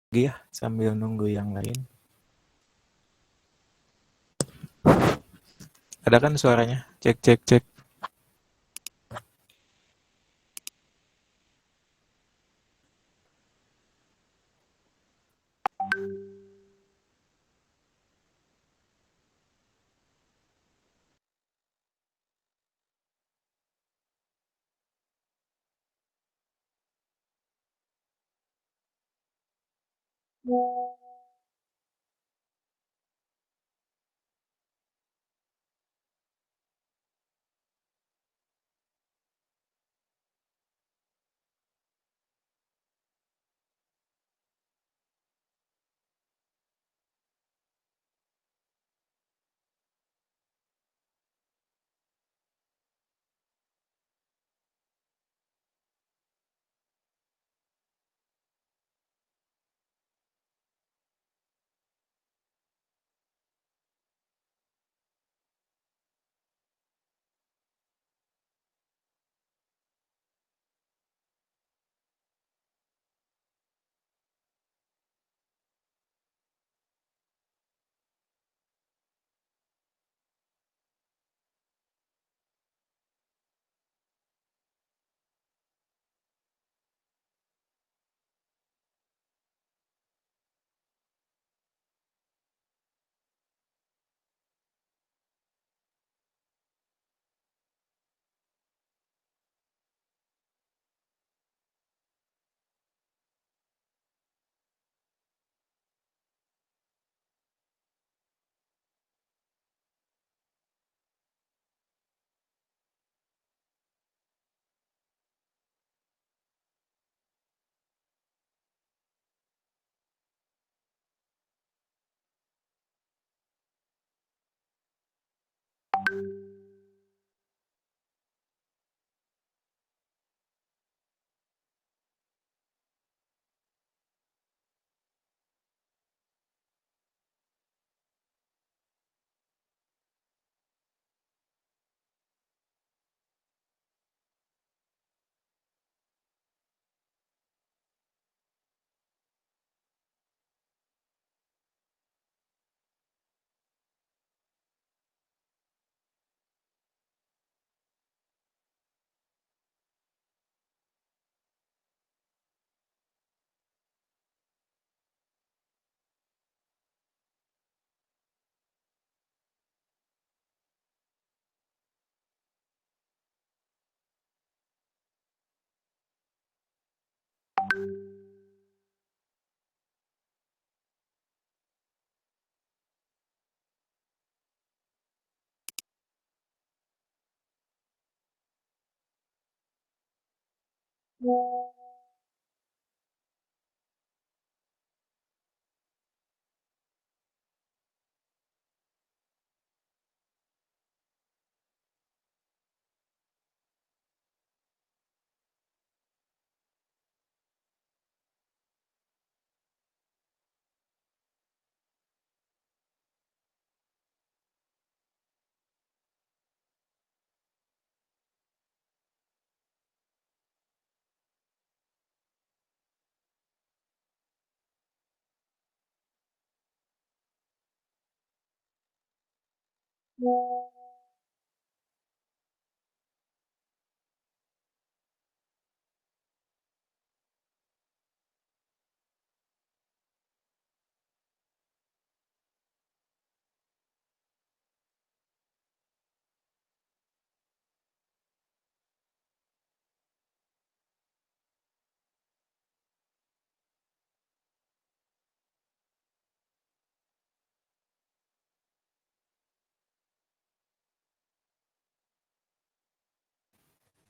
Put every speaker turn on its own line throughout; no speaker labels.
lagi ya sambil nunggu yang lain. Ada kan suaranya? Cek cek cek.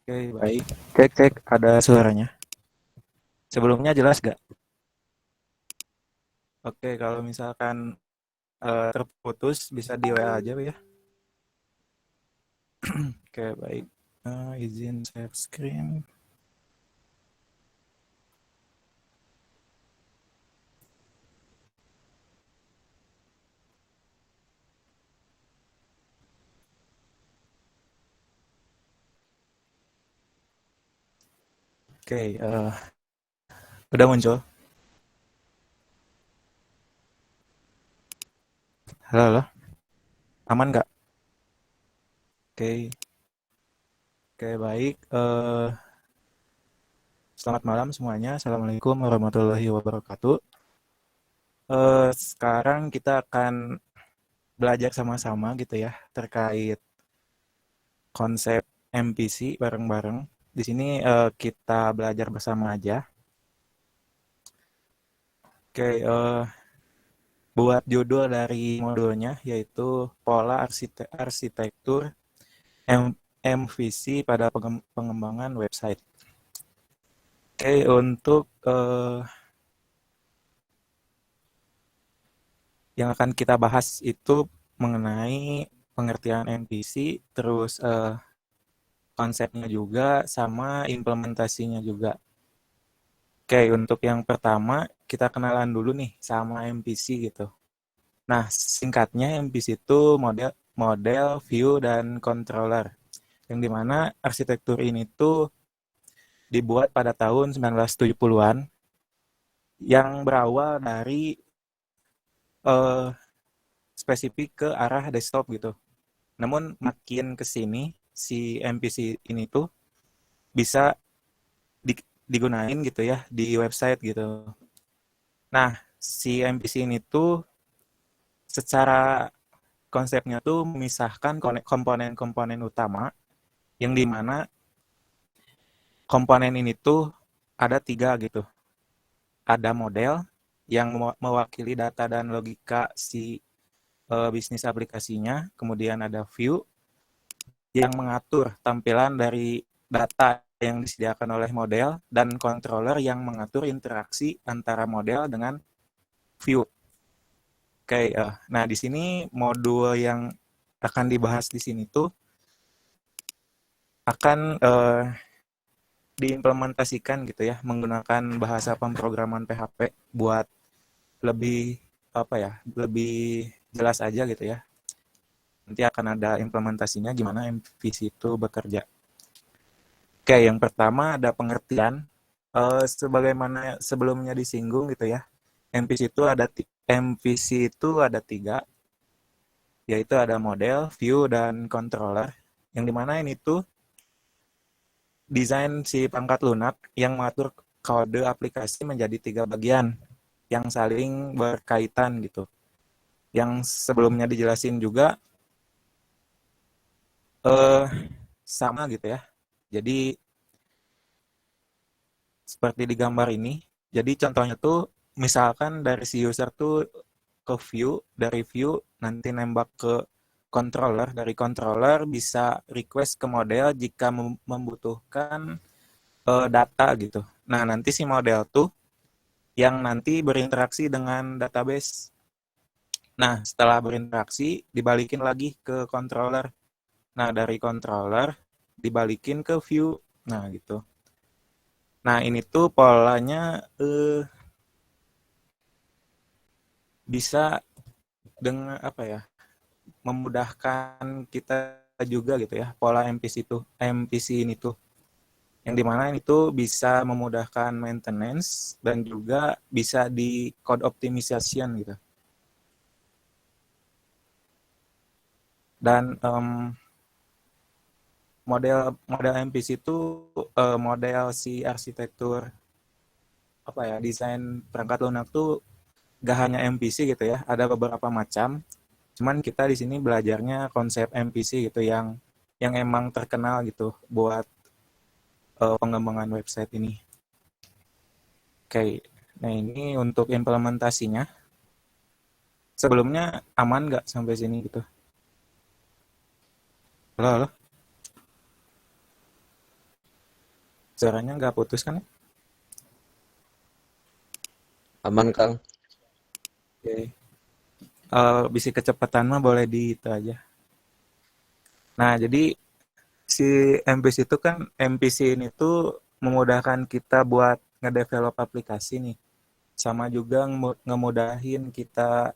Oke, baik. Cek cek ada suaranya. Sebelumnya jelas gak? Oke, kalau misalkan terputus bisa di WA aja ya. Oke, baik. Izin share screen. Oke, udah muncul. Halo, halo. Aman nggak? Oke, oke baik. Selamat malam semuanya. Assalamualaikum warahmatullahi wabarakatuh. Sekarang kita akan belajar sama-sama gitu ya terkait konsep MPC bareng-bareng. Di sini kita belajar bersama aja. Oke, buat judul dari modulnya yaitu pola arsitektur MVC pada pengembangan website. Oke, untuk yang akan kita bahas itu mengenai pengertian MVC, terus konsepnya juga, sama implementasinya juga. Oke, untuk yang pertama, kita kenalan dulu nih sama MVC gitu. Nah, singkatnya MVC itu model, model, view, dan controller. Yang dimana arsitektur ini tuh dibuat pada tahun 1970-an yang berawal dari eh, spesifik ke arah desktop gitu. Namun makin ke sini si MPC ini tuh bisa digunain gitu ya di website gitu. Nah, si MPC ini tuh secara konsepnya tuh memisahkan komponen-komponen utama yang dimana komponen ini tuh ada tiga gitu. Ada model yang mewakili data dan logika si bisnis aplikasinya, kemudian ada view yang mengatur tampilan dari data yang disediakan oleh model dan controller yang mengatur interaksi antara model dengan view. Oke, nah di sini modul yang akan dibahas di sini tuh akan diimplementasikan gitu ya menggunakan bahasa pemrograman PHP buat lebih apa ya, lebih jelas aja gitu ya. Nanti akan ada implementasinya gimana MVC itu bekerja. Oke, yang pertama ada pengertian. Sebagaimana sebelumnya disinggung gitu ya, MVC itu ada tiga, yaitu ada model, view, dan controller. Yang dimana ini tuh desain si perangkat lunak yang mengatur kode aplikasi menjadi tiga bagian yang saling berkaitan gitu. Yang sebelumnya dijelasin juga eh, sama gitu ya. Jadi seperti di gambar ini. Jadi contohnya tuh misalkan dari si user tuh ke view, dari view nanti nembak ke controller, dari controller bisa request ke model jika membutuhkan data gitu. Nah, nanti si model tuh yang nanti berinteraksi dengan database. Nah, setelah berinteraksi dibalikin lagi ke controller. Nah, dari controller dibalikin ke view. Nah, gitu. Nah, ini tuh polanya bisa dengan apa ya? Memudahkan kita juga gitu ya. Pola MPC ini tuh yang dimana itu bisa memudahkan maintenance dan juga bisa di code optimization gitu. Dan model model MPC itu model si arsitektur apa ya, desain perangkat lunak tuh gak hanya MPC gitu ya, ada beberapa macam. Cuman kita di sini belajarnya konsep MPC gitu yang emang terkenal gitu buat pengembangan website ini. Oke, nah ini untuk implementasinya. Sebelumnya aman nggak sampai sini gitu? Halo, halo. Suaranya nggak putus kan?
Aman, Kang.
Oke. Bisi kecepatan mah boleh di itu aja. Nah, jadi si MPC itu kan MPC ini tuh memudahkan kita buat ngedevelop aplikasi nih. Sama juga ngemudahin kita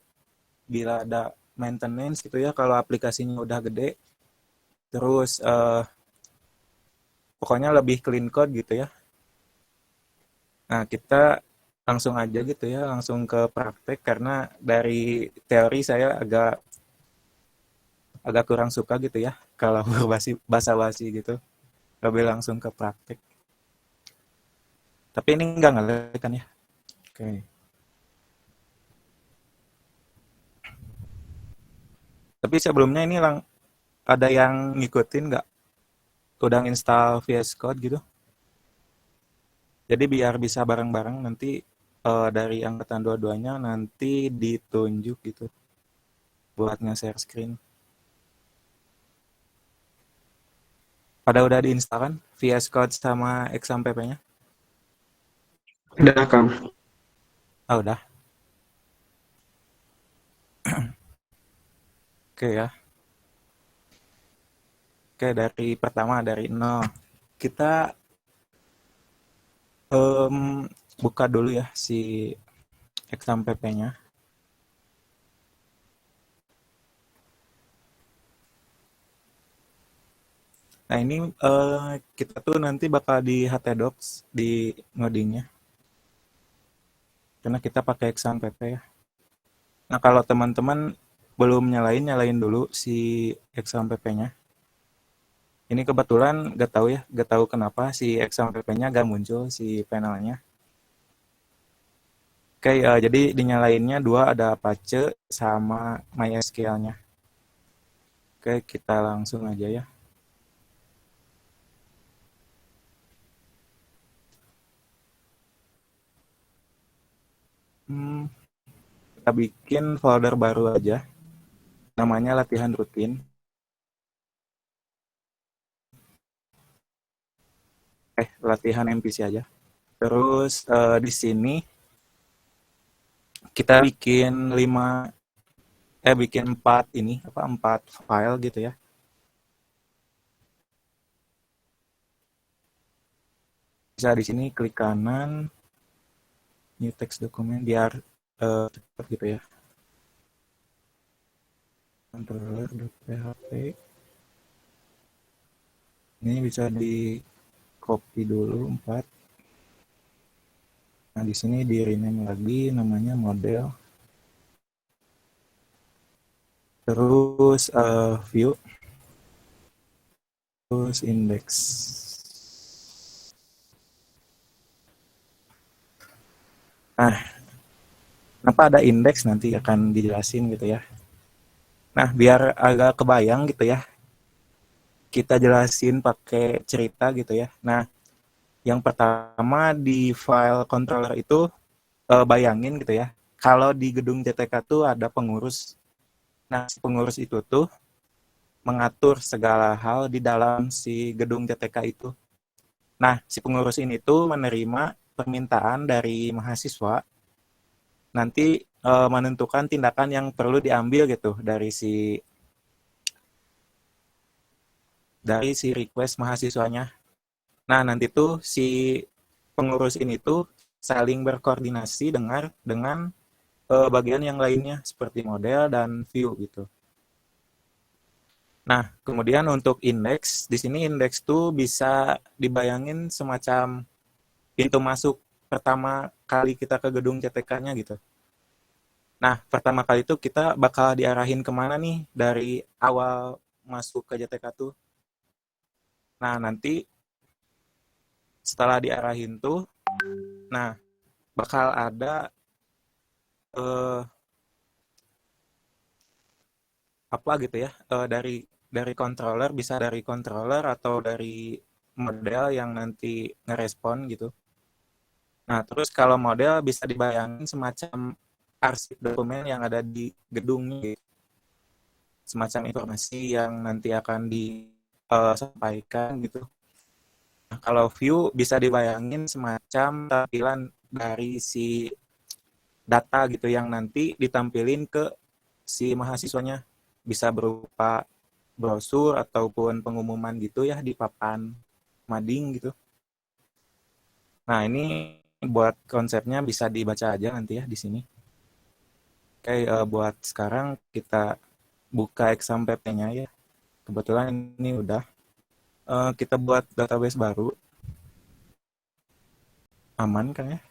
bila ada maintenance gitu ya kalau aplikasinya udah gede. Terus pokoknya lebih clean code gitu ya. Nah, kita langsung aja gitu ya, langsung ke praktek karena dari teori saya agak kurang suka gitu ya kalau basa-basi gitu. Lebih langsung ke praktek. Tapi ini nggak ngelag kan ya? Oke. Tapi sebelumnya ini ada yang ngikutin nggak? Udah install VS Code gitu? Jadi biar bisa bareng-bareng nanti dari angkatan dua-duanya nanti ditunjuk gitu buat nge-share screen. Pada udah diinstal kan VS Code sama XAMPP-nya?
Udah, Kang.
Ah udah. Oke ya. Oke dari pertama dari nol. Kita em, buka dulu ya si XAMPP-nya. Nah ini kita tuh nanti bakal di htdocs di ngodingnya karena kita pakai XAMPP ya. Nah kalau teman-teman belum nyalain dulu si XAMPP-nya. Ini kebetulan gak tahu kenapa si XAMPP-nya gak muncul si panelnya. Oke, jadi dinyalainnya dua ada Apache sama MySQL-nya. Oke, kita langsung aja ya. Hmm, kita bikin folder baru aja. Namanya latihan rutin. Latihan MPC aja. Terus di sini kita bikin empat file gitu ya. Bisa di sini klik kanan, new text document biar cepat gitu ya. Controller.php. Ini bisa di copy dulu 4. Nah, di sini di rename lagi namanya model. Terus view, terus index. Nah, kenapa ada index nanti akan dijelasin gitu ya. Nah, biar agak kebayang gitu ya, kita jelasin pakai cerita gitu ya. Nah, yang pertama di file controller itu bayangin gitu ya, kalau di gedung JTK tuh ada pengurus. Nah, si pengurus itu tuh mengatur segala hal di dalam si gedung JTK itu. Nah, si pengurus ini tuh menerima permintaan dari mahasiswa, nanti menentukan tindakan yang perlu diambil gitu dari si request mahasiswanya. Nah, nanti tuh si pengurus ini tuh saling berkoordinasi dengan bagian yang lainnya seperti model dan view gitu. Nah, kemudian untuk indeks, di sini indeks tuh bisa dibayangin semacam pintu masuk pertama kali kita ke gedung CTK-nya gitu. Nah, pertama kali itu kita bakal diarahin kemana nih dari awal masuk ke JTK tuh. Nah, nanti setelah diarahin tuh, nah bakal ada eh, apa gitu ya dari controller, bisa dari controller atau dari model yang nanti ngerespon gitu. Nah, terus kalau model bisa dibayangin semacam arsip dokumen yang ada di gedungnya gitu. Semacam informasi yang nanti akan disampaikan gitu. Nah, kalau view bisa dibayangin semacam tampilan dari si data gitu yang nanti ditampilin ke si mahasiswanya. Bisa berupa brosur ataupun pengumuman gitu ya di papan mading gitu. Nah, ini buat konsepnya bisa dibaca aja nanti ya di sini. Oke, buat sekarang kita buka XAMPP-nya ya. Kebetulan ini udah. Kita buat database baru. Aman kan ya?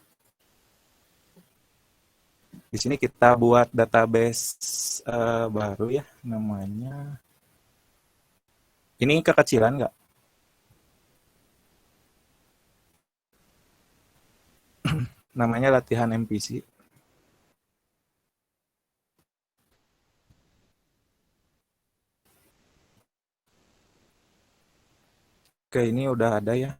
Di sini kita buat database baru ya, namanya. Ini kekecilan nggak? Namanya latihan MPC. Oke, ini udah ada ya.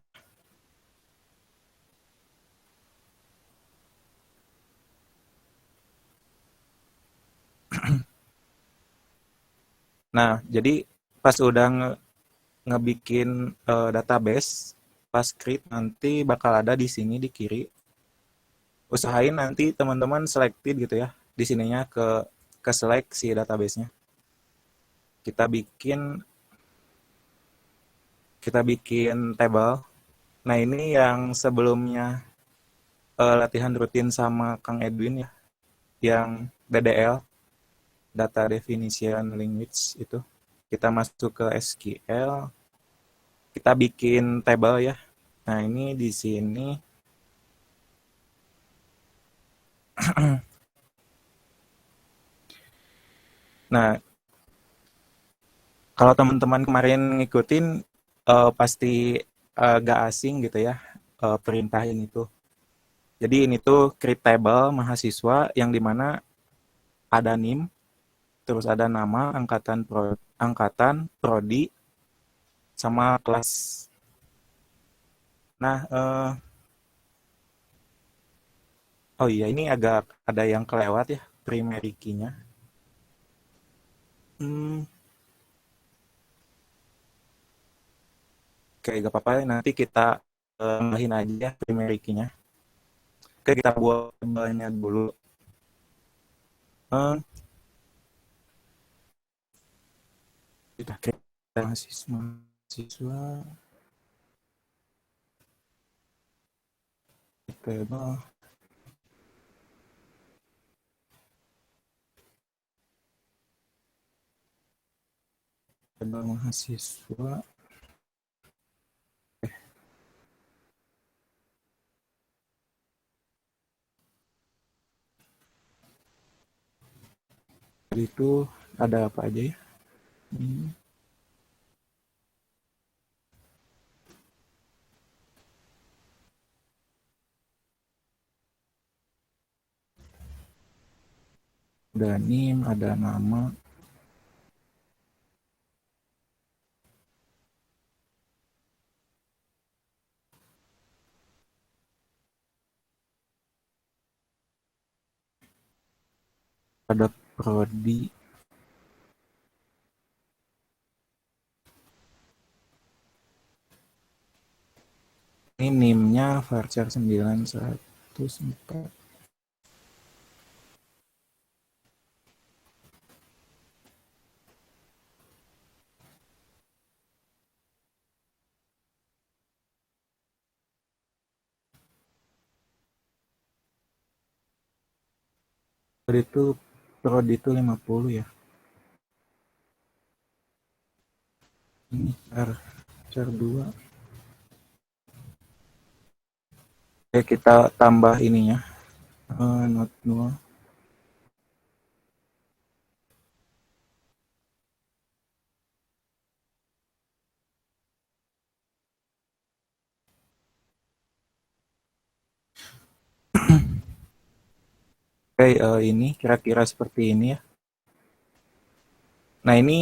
Nah, jadi pas udah ngebikin database, pas create nanti bakal ada di sini di kiri. Usahain nanti teman-teman selected gitu ya. Di sininya ke select si database-nya. Kita bikin kita bikin table. Nah, ini yang sebelumnya latihan rutin sama Kang Edwin ya, yang DDL, Data Definition Language itu. Kita masuk ke SQL, kita bikin table ya. Nah, ini di sini. Nah, kalau teman-teman kemarin ngikutin pasti gak asing gitu ya perintah ini tuh. Jadi ini tuh create table mahasiswa yang dimana ada NIM, terus ada nama, angkatan, prodi, sama kelas. Nah, oh iya ini agak ada yang kelewat ya primary key-nya. Hmm, Oke, gak apa-apa nanti kita tambahin aja ya primary key-nya. Oke, kita buat tabelnya dulu. Eh, kita create mahasiswa table table mahasiswa. Jadi itu ada apa aja ya? Hmm, Ada NIM, ada nama, ada prodi. Ini NIM-nya varchar 9114. Itu prodi itu 50 ya. Ini char 2. Oke, kita tambah ininya. Not null. Oke, ini kira-kira seperti ini ya. Nah, ini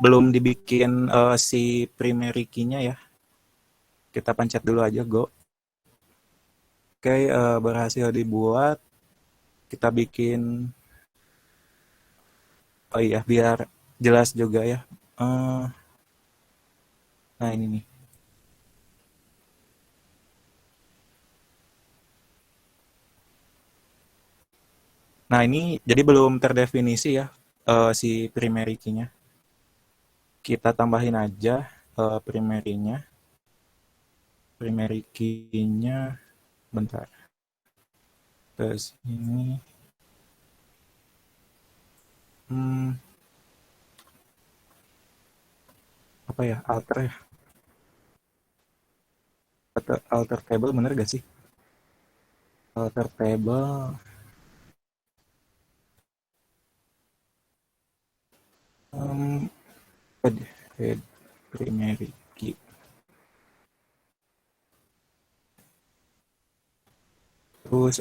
belum dibikin si primary key-nya ya. Kita pencet dulu aja, go. Oke, berhasil dibuat. Kita bikin, oh iya, biar jelas juga ya. Eh, nah, ini nih. Nah, ini jadi belum terdefinisi ya si primary key-nya. Kita tambahin aja primary-nya. Primary key-nya, bentar. Terus ini, hmm, apa ya, alter table bener gak sih? Alter table, Em, head primary key. Terus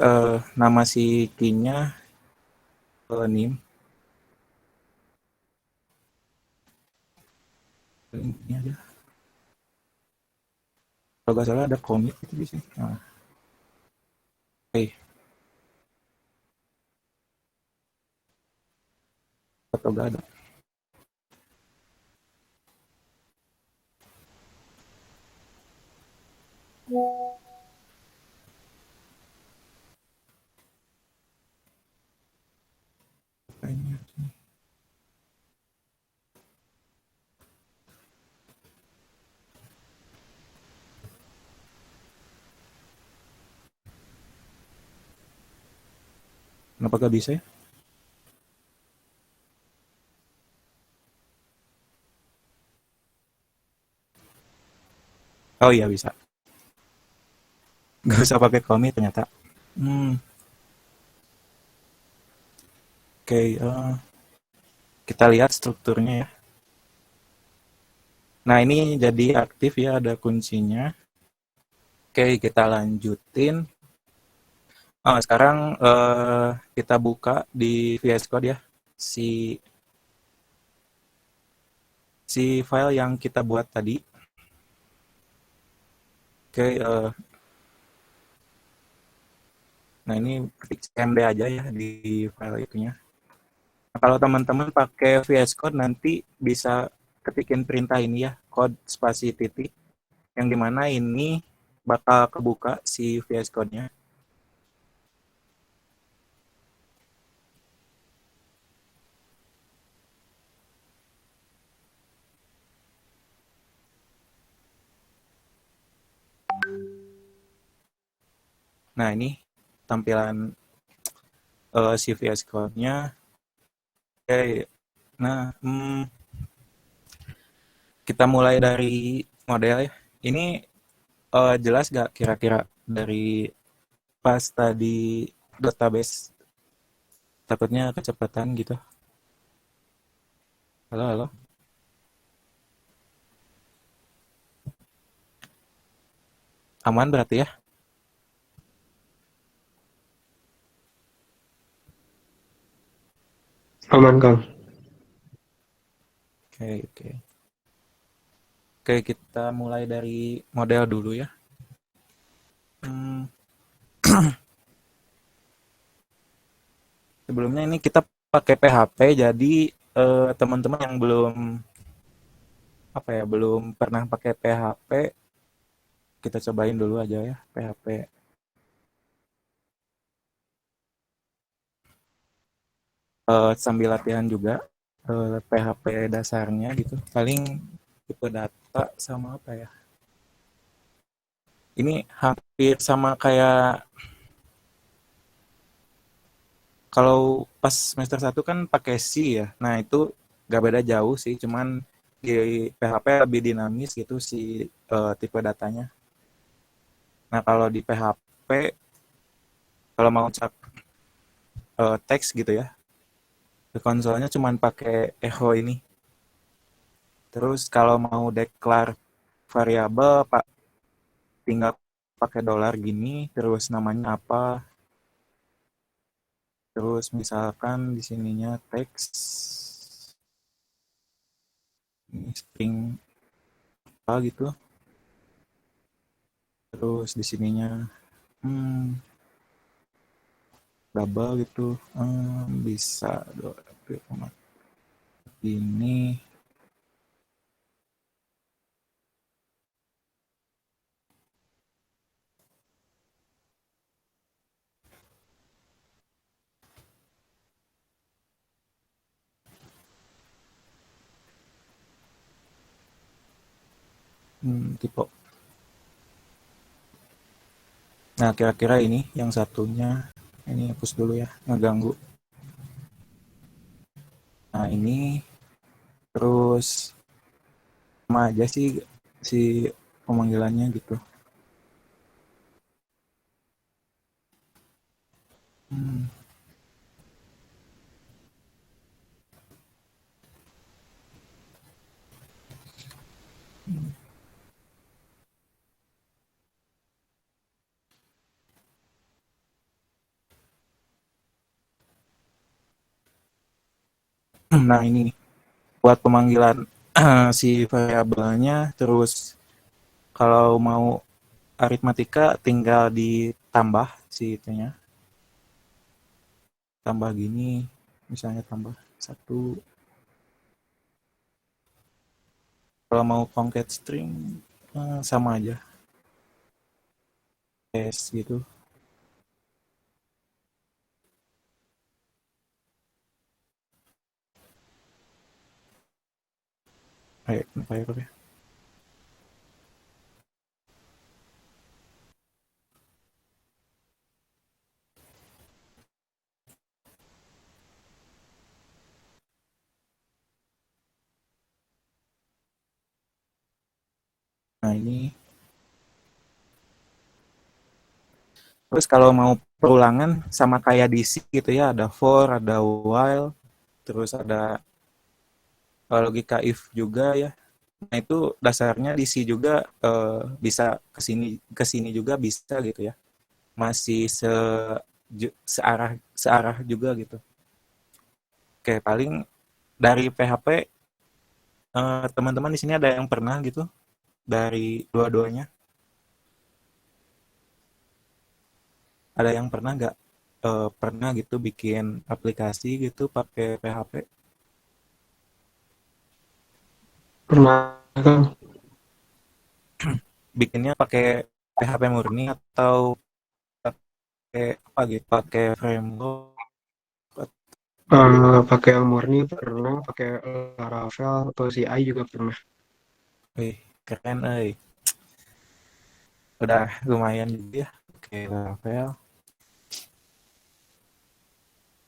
nama si key-nya name. Ini aja. Kalau nggak salah ada commit itu di sini. Nah, oke, atau nggak ada. Kayaknya. Kenapa nggak bisa ya? Oh iya bisa. Nggak usah pakai commit ternyata. Hmm, oke, kita lihat strukturnya ya. Nah ini jadi aktif ya, ada kuncinya. Oke, kita lanjutin. Sekarang kita buka di VS Code ya, si si file yang kita buat tadi. Oke, nah ini ketik cmd aja ya di file itunya. Nah, kalau teman-teman pakai VS Code nanti bisa ketikin perintah ini ya, code spasi titik, yang dimana ini bakal kebuka si VS Code-nya. Nah ini tampilan si VS Code-nya. Oke, nah kita mulai dari model ya. Ini jelas gak kira-kira dari pas tadi database, takutnya kecepatan gitu. Halo, halo. Aman berarti ya?
Aman, Kang.
Oke, oke. Oke, kita mulai dari model dulu ya. Hmm, sebelumnya ini kita pakai PHP, jadi teman-teman yang belum apa ya, belum pernah pakai PHP, kita cobain dulu aja ya PHP. Sambil latihan juga PHP dasarnya gitu. Paling tipe data sama apa ya? Ini hampir sama kayak kalau pas semester satu kan pakai C ya. Nah, itu gak beda jauh sih, cuman di PHP lebih dinamis gitu si tipe datanya. Nah, kalau di PHP kalau mau cek teks gitu ya, di konsolnya cuman pakai echo ini. Terus kalau mau declare variabel Pak tinggal pakai $, gini, terus namanya apa, terus misalkan di sininya teks string apa gitu, terus di sininya hmm, double gitu, bisa ini tipe. Nah kira-kira ini yang satunya ini hapus dulu ya, ngeganggu. Nah ini terus sama aja sih si pemanggilannya gitu. Hmm, Nah ini buat pemanggilan si variabelnya, terus kalau mau aritmatika tinggal ditambah si itunya, tambah gini, misalnya tambah satu. Kalau mau concat string sama aja, s gitu. Kenapa error ya? Nah ini, terus kalau mau perulangan sama kayak di C gitu ya, ada for, ada while, terus ada logika if juga ya. Nah itu dasarnya di C juga bisa kesini juga bisa gitu ya. Masih searah searah juga gitu. Oke, paling dari PHP teman-teman di sini ada yang pernah gitu dari dua-duanya? Ada yang pernah nggak pernah gitu bikin aplikasi gitu pakai PHP?
Pernah Kang.
Bikinnya pakai PHP murni atau pakai apa gitu? Pakai framework?
Pakai yang murni pernah, pakai Laravel atau CI juga pernah.
Wih, keren, udah lumayan juga ya. Oke, Laravel.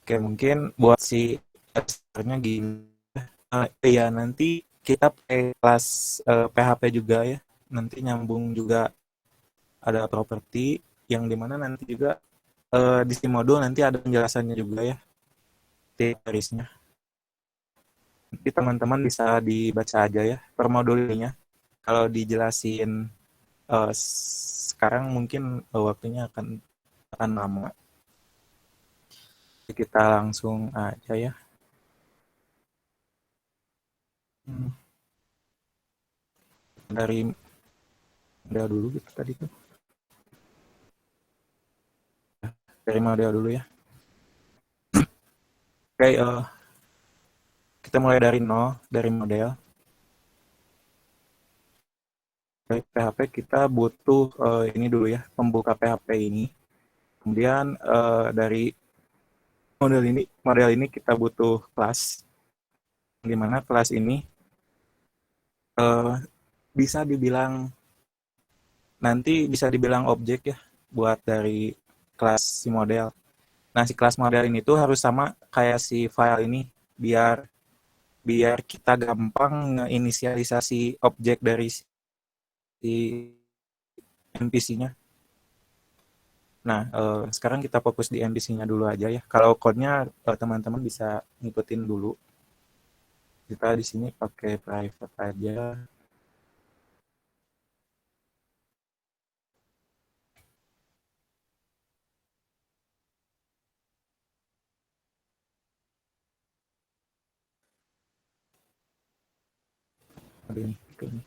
Oke, mungkin buat si dasarnya gini. Ya nanti kita pakai kelas PHP juga ya. Nanti nyambung juga ada properti yang dimana nanti juga di si modul nanti ada penjelasannya juga ya, teorisnya. Nanti teman-teman bisa dibaca aja ya per modulnya. Kalau dijelasin sekarang mungkin waktunya akan lama. Jadi kita langsung aja ya. Hmm, Dari model dulu gitu tadi tuh. Dari model dulu ya. Oke, kita mulai dari nol, dari model. Dari PHP kita butuh ini dulu ya, pembuka PHP ini. Kemudian dari model ini kita butuh kelas, di mana kelas ini eh, bisa dibilang bisa dibilang objek ya buat dari kelas si model. Nah, si kelas model ini tuh harus sama kayak si file ini biar biar kita gampang ngeinisialisasi objek dari si NPC-nya. Nah, sekarang kita fokus di NPC-nya dulu aja ya. Kalau code-nya teman-teman bisa ngikutin dulu. Kita di sini pakai private aja. Aduh, ini.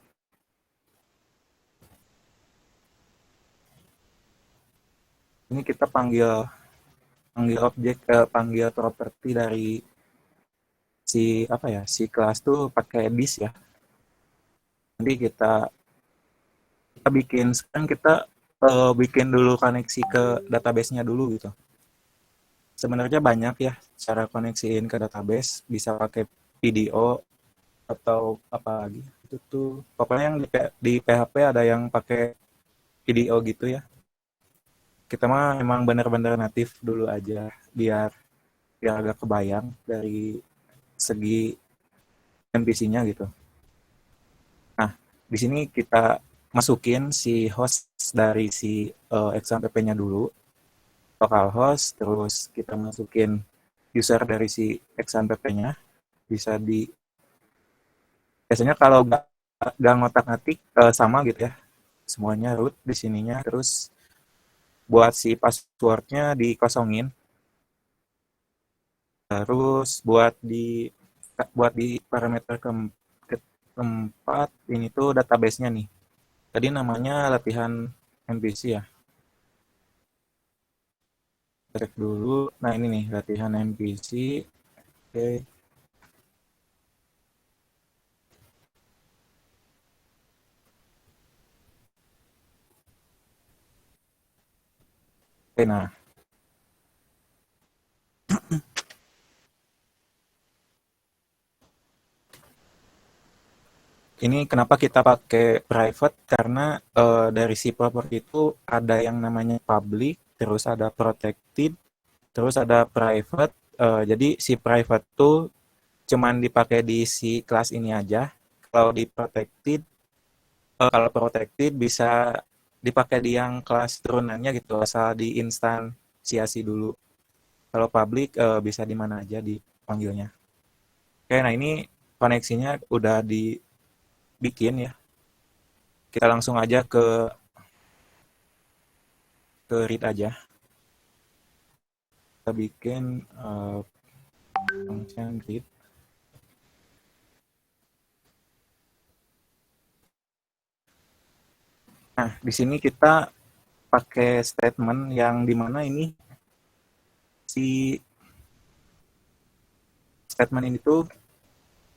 Ini kita panggil panggil objek panggil properti dari si kelas tuh pakai this ya. Nanti kita bikin sekarang kita bikin dulu koneksi ke database-nya dulu gitu. Sebenarnya banyak ya cara koneksiin ke database, bisa pakai PDO atau apa lagi. Itu tuh pokoknya yang di PHP ada yang pakai PDO gitu ya. Kita mah memang benar-benar natif dulu aja biar biar agak kebayang dari segi NPC-nya gitu. Nah, di sini kita masukin si host dari si XAMPP-nya dulu, localhost, terus kita masukin user dari si XAMPP-nya, bisa biasanya kalau nggak ngotak-ngatik sama gitu ya, semuanya root di sininya, terus buat si passwordnya dikosongin, terus buat di buat di parameter keempat ini tuh database-nya nih. Tadi namanya latihan MVC ya. Cek dulu. Nah ini nih latihan MVC. Oke. Oke, nah ini kenapa kita pakai private karena dari si property itu ada yang namanya public, terus ada protected, terus ada private. Jadi si private tuh cuman dipakai di si kelas ini aja. Kalau protected bisa dipakai di yang kelas turunannya gitu, asal diinstansiasi dulu. Kalau public bisa di mana aja dipanggilnya. Oke, nah ini koneksinya udah dibikin ya. Kita langsung aja ke read aja. Kita bikin function read. Nah, di sini kita pakai statement yang dimana ini si statement ini tuh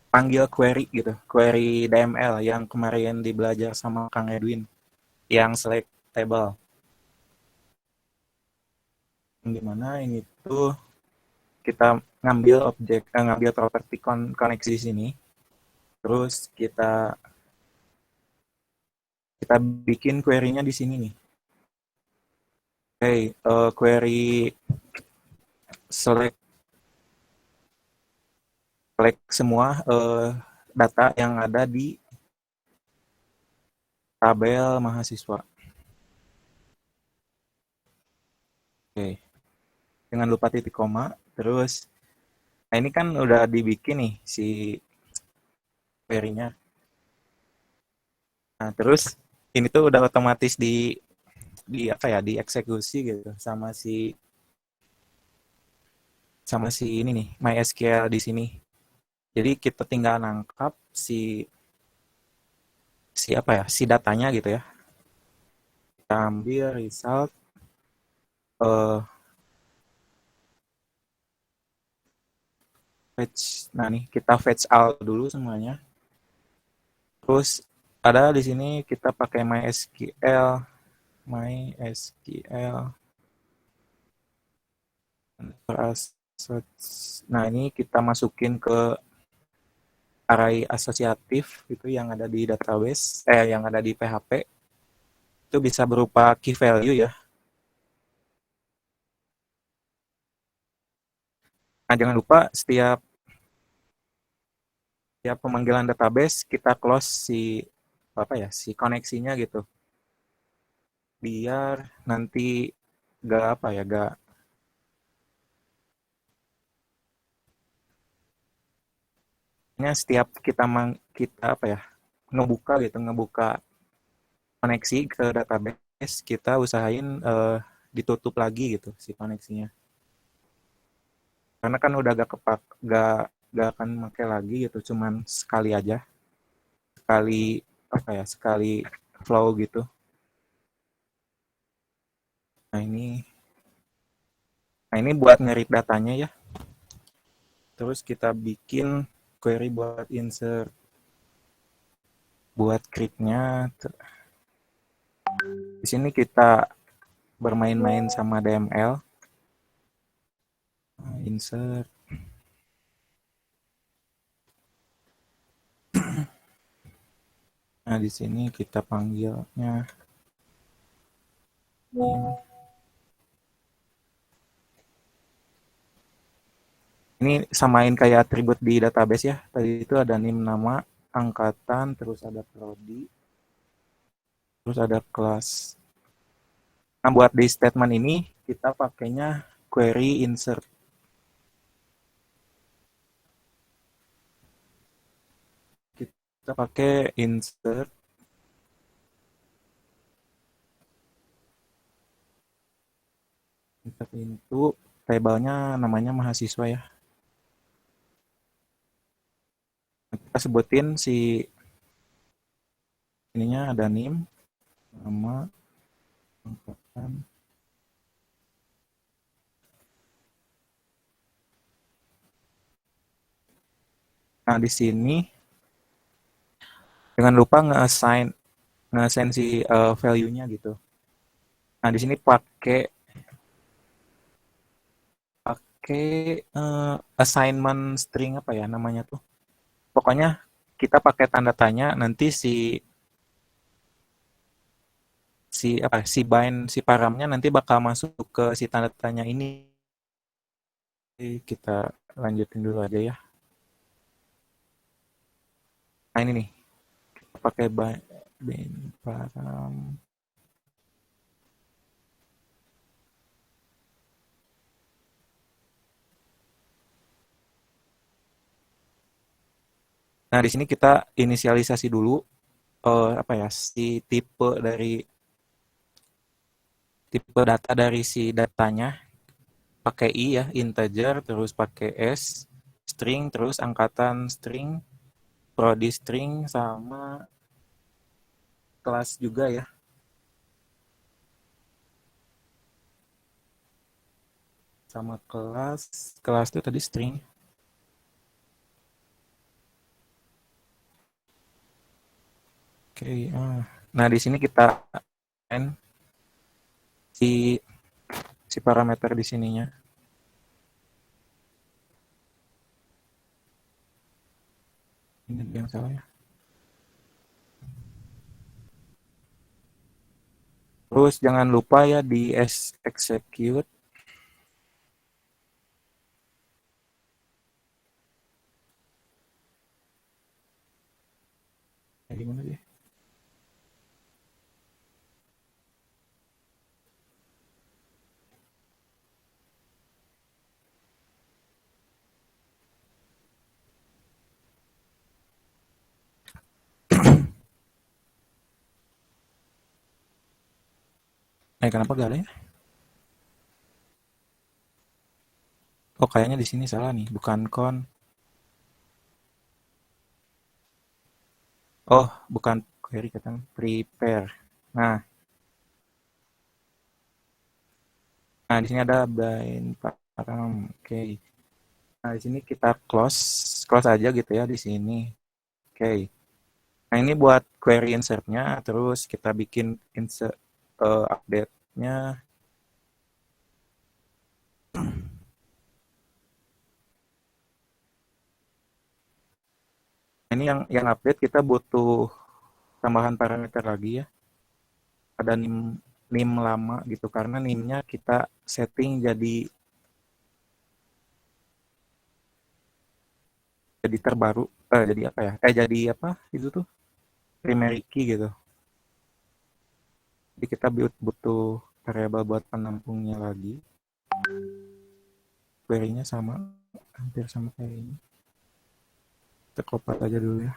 panggil query gitu, query DML yang kemarin dibelajar sama Kang Edwin, yang select table. Yang dimana ini tuh kita ngambil properti koneksi di sini, terus kita bikin query-nya di sini nih. Oke, query select semua data yang ada di tabel mahasiswa. Oke, jangan lupa titik koma. Terus, nah ini kan udah dibikin nih si query-nya. Nah, terus ini tuh udah otomatis di apa ya, dieksekusi gitu sama si ini nih, MySQL di sini. Jadi kita tinggal nangkap si apa ya, si datanya gitu ya. Kita ambil result eh fetch. Nah, nih kita fetch out dulu semuanya. Terus ada di sini kita pakai MySQL. Nah, ini kita masukin ke array asosiatif itu yang ada di database, yang ada di PHP. Itu bisa berupa key value ya. Nah, jangan lupa setiap pemanggilan database kita close si koneksinya gitu. Biar nanti gak setiap kita apa ya, ngebuka koneksi ke database, kita usahain ditutup lagi gitu si koneksinya. Karena kan udah gak akan pakai lagi gitu, cuman sekali aja. Sekali flow gitu. Nah, ini buat ngerit datanya ya. Terus kita bikin query buat insert, buat create-nya. Di sini kita bermain-main sama DML. Insert. Nah, di sini kita panggilnya ini samain kayak atribut di database ya. Tadi itu ada name nama, angkatan, terus ada prodi, terus ada kelas. Nah, buat di statement ini kita pakainya query insert. Kita pakai insert itu tabelnya namanya mahasiswa ya. kita sebutin si ininya ada NIM, nama, angkatan. Nah, di sini jangan lupa nge-assign si value-nya gitu. Nah, di sini pakai assignment string apa ya namanya tuh. Pokoknya kita pakai tanda tanya nanti si bind si paramnya nanti bakal masuk ke si tanda tanya ini. Kita lanjutin dulu aja ya. Nah, ini nih. Kita pakai bind param. Nah, di sini kita inisialisasi dulu apa ya tipe data dari si datanya pakai i ya integer terus pakai s string terus angkatan string prodi string sama kelas juga ya. Sama kelas itu tadi string. Oke, nah di sini kita si si parameter di sininya. Ini yang salah ya. Terus jangan lupa ya di execute. Gimana sih? Kenapa gak ada ya? Oh, kayaknya di sini salah nih, bukan con. Oh, bukan query katanya, prepare. Nah, di sini ada bind param. Oke. Nah, di sini kita close aja gitu ya di sini. Oke. Nah, ini buat query insert-nya, terus kita bikin insert update-nya. Ini yang update kita butuh tambahan parameter lagi ya. Ada nim lama gitu karena nimnya kita setting jadi terbaru jadi apa ya? Jadi apa itu tuh primary key gitu. Jadi kita butuh variabel buat penampungnya lagi. Query-nya sama, hampir sama kayak ini. Kita copy aja dulu ya.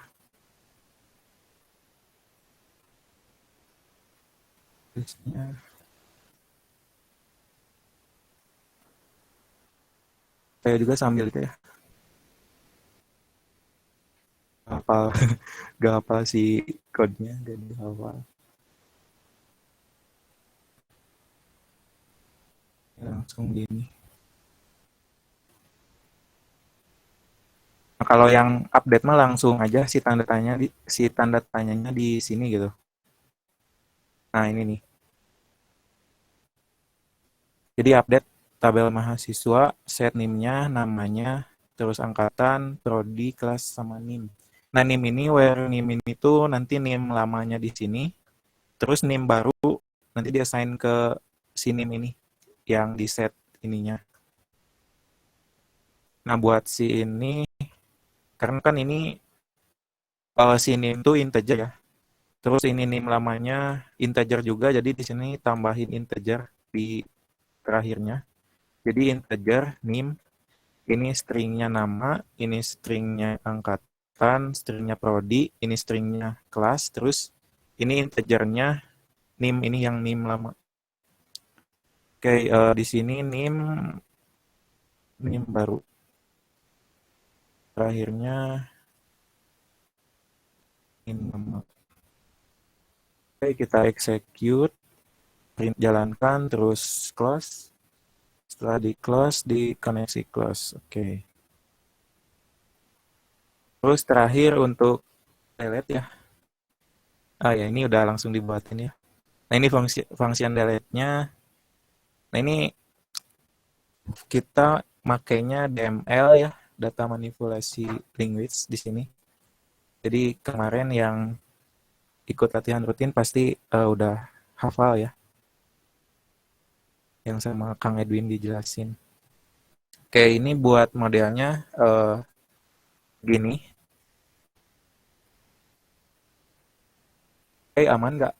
Listnya. Saya juga sambil itu ya. Hafal, gak hafal si code-nya, gak dihafal. Langsung gini. Nah, kalau yang update mah langsung aja si tanda tanyanya di sini gitu. Nah, ini nih. Jadi update tabel mahasiswa, set NIM-nya, namanya, terus angkatan, prodi, kelas sama NIM. Nah, NIM ini where NIM ini tuh nanti NIM lamanya di sini, terus NIM baru nanti di-assign ke si NIM ini yang di set ininya. Nah, buat si ini karena kan ini si NIM itu integer ya. Terus ini NIM lamanya integer juga, jadi di sini tambahin integer di terakhirnya. Jadi integer NIM, ini stringnya nama, ini stringnya angkatan, stringnya prodi, ini stringnya kelas, terus ini integernya NIM, ini yang NIM lama. Oke, di sini NIM baru. Terakhirnya nama. Oke, kita execute, print jalankan, terus close. Setelah di close, di koneksi close. Oke. Terus terakhir untuk delete ya. Ya ini udah langsung dibuatin ya. Nah ini function delete-nya. Nah ini kita makainya DML ya, data manipulasi language di sini. Jadi kemarin yang ikut latihan rutin pasti udah hafal ya, yang sama Kang Edwin dijelasin. Oke, ini buat modelnya gini. Oke, aman nggak?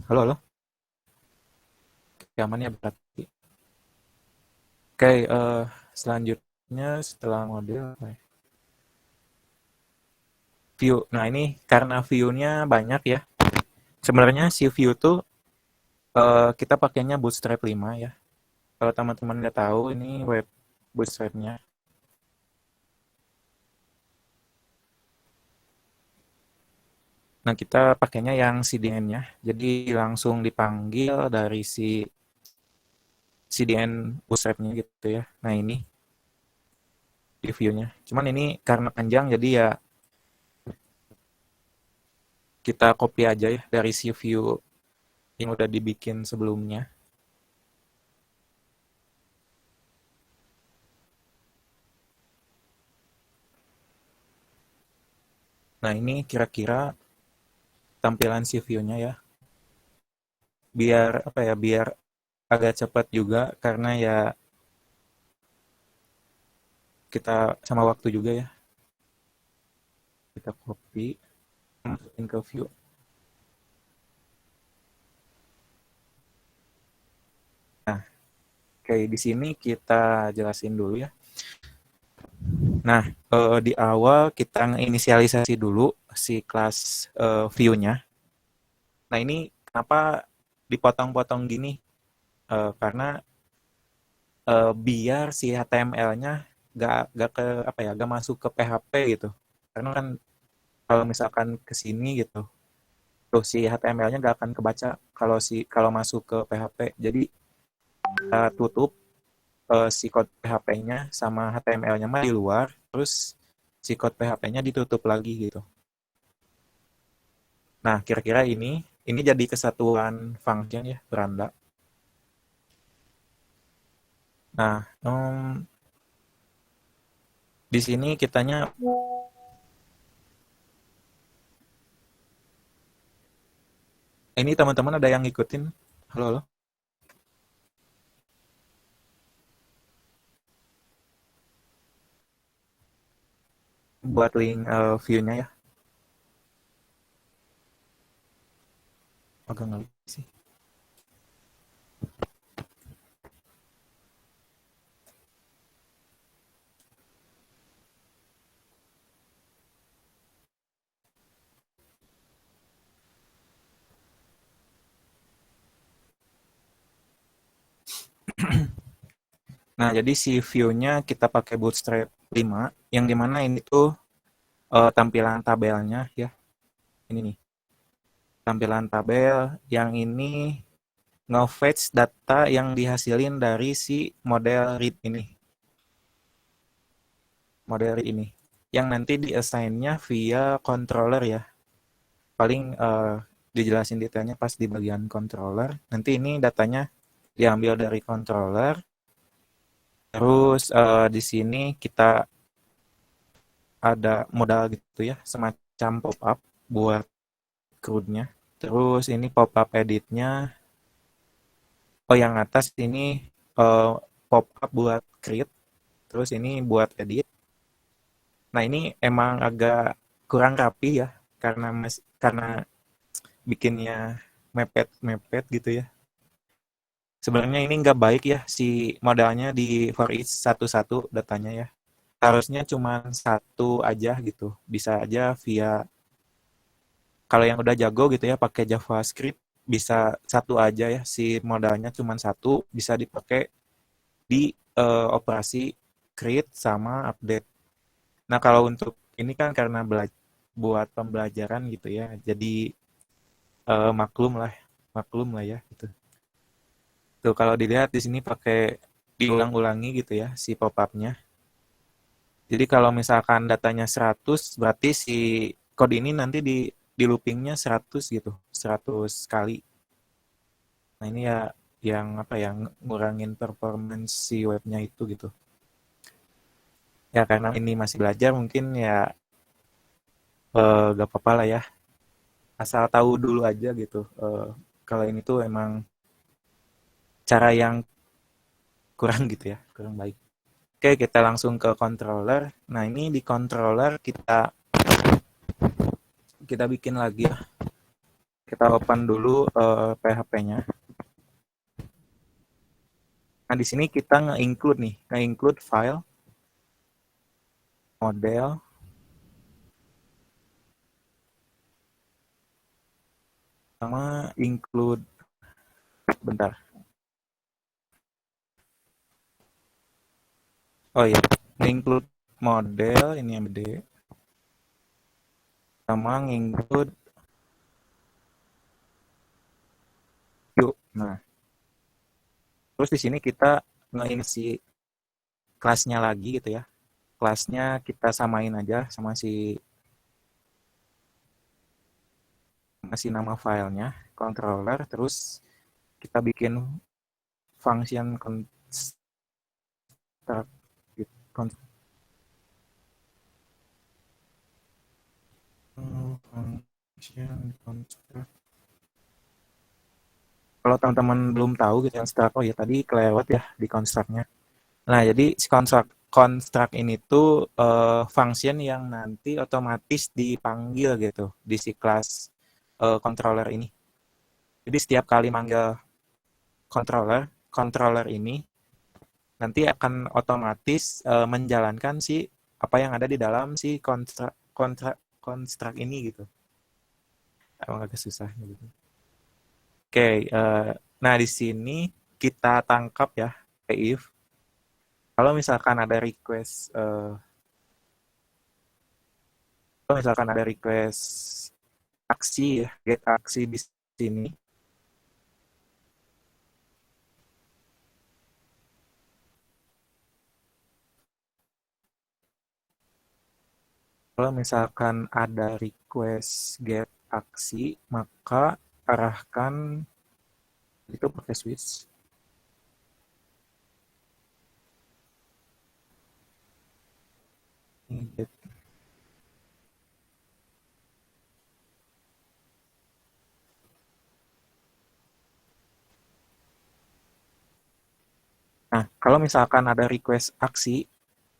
Halo, halo. Oke, aman ya berarti. Oke, selanjutnya setelah model apa ya? View. Nah ini karena view-nya banyak ya. Sebenarnya si view tuh kita pakainya Bootstrap 5 ya. Kalau teman-teman nggak tahu ini web Bootstrap-nya. Nah kita pakainya yang CDN-nya. Jadi langsung dipanggil dari si CDN Bootstrap-nya gitu ya. Nah ini di view-nya. Cuman ini karena panjang jadi ya kita copy aja ya dari si view yang udah dibikin sebelumnya. Nah ini kira-kira tampilan si view-nya ya. Biar apa ya, biar agak cepat juga karena ya kita sama waktu juga ya. Kita copy, masukin ke view. Nah, kayak di sini kita jelasin dulu ya. Nah, di awal kita inisialisasi dulu si kelas view-nya. Nah, ini kenapa dipotong-potong gini? Karena biar si HTML-nya gak ke apa ya, gak masuk ke PHP gitu. Karena kan kalau misalkan ke sini gitu, tuh si HTML-nya gak akan kebaca kalau masuk ke PHP. Jadi kita tutup si code PHP-nya sama HTML-nya mah di luar, terus si code PHP-nya ditutup lagi gitu. Nah, kira-kira ini jadi kesatuan function ya, beranda. Nah, di sini kitanya ini teman-teman ada yang ngikutin? Halo, halo. Buat link view-nya ya. Agak nggak sih. Nah, jadi si view-nya kita pakai Bootstrap 5, yang dimana ini tuh tampilan tabelnya ya. Ini nih. Tampilan tabel yang ini nge-fetch data yang dihasilin dari si model read ini. Model read ini. Yang nanti di-assign-nya via controller ya. Paling dijelasin detailnya pas di bagian controller. Nanti ini datanya diambil dari controller. Terus di sini kita ada modal gitu ya, semacam pop-up buat CRUD-nya. Terus ini pop-up edit-nya. Oh, yang atas ini pop-up buat create. Terus ini buat edit. Nah, ini emang agak kurang rapi ya, karena bikinnya mepet-mepet gitu ya. Sebenarnya ini nggak baik ya si modalnya di for each satu-satu datanya ya. Harusnya cuma satu aja gitu. Bisa aja via kalau yang udah jago gitu ya pakai JavaScript bisa satu aja ya si modalnya cuma satu bisa dipakai di operasi create sama update. Nah, kalau untuk ini kan karena buat pembelajaran gitu ya, jadi maklum lah ya gitu. Tuh kalau dilihat di sini pakai diulang-ulangi gitu ya si pop-up-nya. Jadi kalau misalkan datanya 100, berarti si code ini nanti di loopingnya 100 gitu, 100 kali. Nah, ini ya yang apa ya, ngurangin performance si webnya itu gitu. Ya karena ini masih belajar mungkin ya gak apa-apa lah ya. Asal tahu dulu aja gitu. Kalau ini tuh emang cara yang kurang gitu ya, kurang baik. Oke, kita langsung ke controller. Nah, ini di controller kita bikin lagi ya. Kita open dulu PHP-nya. Nah, di sini kita nge-include nih, nge-include file, model, sama include, bentar. Oh iya, nge-include model, ini yang gede, sama nge-include view. Nah, terus di sini kita nge-isi kelasnya lagi gitu ya. Kelasnya kita samain aja sama si nama filenya, controller, terus kita bikin function construct, function construct. Kalau teman-teman belum tahu gitu yang construct, oh ya tadi kelewat ya di construct-nya. Nah, jadi si construct ini tuh function yang nanti otomatis dipanggil gitu di si kelas controller ini. Jadi setiap kali manggil controller ini nanti akan otomatis menjalankan si apa yang ada di dalam si construct ini gitu. Emang agak susah gitu. Oke, nah di sini kita tangkap ya if kalau misalkan ada request kalau misalkan ada request aksi ya, get aksi di sini. Kalau misalkan ada request get aksi, maka arahkan itu pakai switch. Get. Nah, kalau misalkan ada request aksi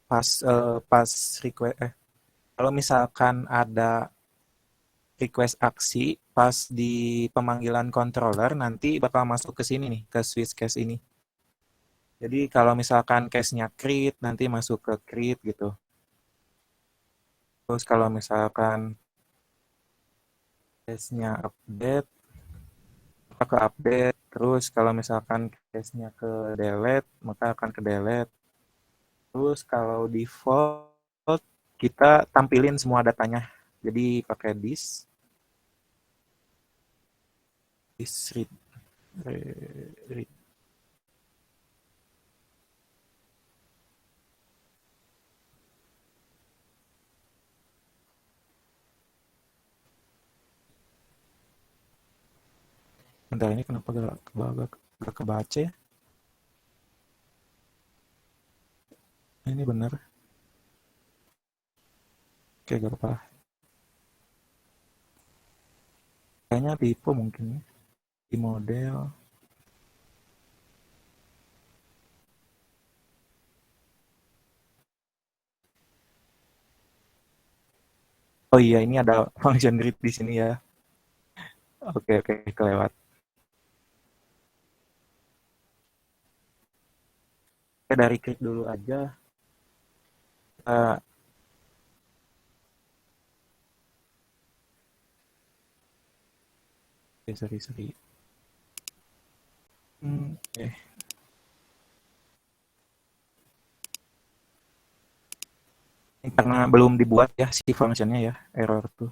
pas request kalau misalkan ada request aksi pas di pemanggilan controller nanti bakal masuk ke sini nih, ke switch case ini. Jadi kalau misalkan case-nya create nanti masuk ke create gitu. Terus kalau misalkan case-nya update maka ke update. Terus kalau misalkan case-nya ke delete maka akan ke delete. Terus kalau default kita tampilin semua datanya. Jadi pakai this read. Bentar, ini kenapa gak kebaca ya? Ini bener. Oke, gak apa-apa. Kayaknya tipe mungkin ya. Di model. Oh iya, ini ada function read di sini ya. Oke, oke, kelewat. Oke, dari klik dulu aja. Uh, sorry. Oke. karena belum dibuat ya si functionnya ya, error tuh.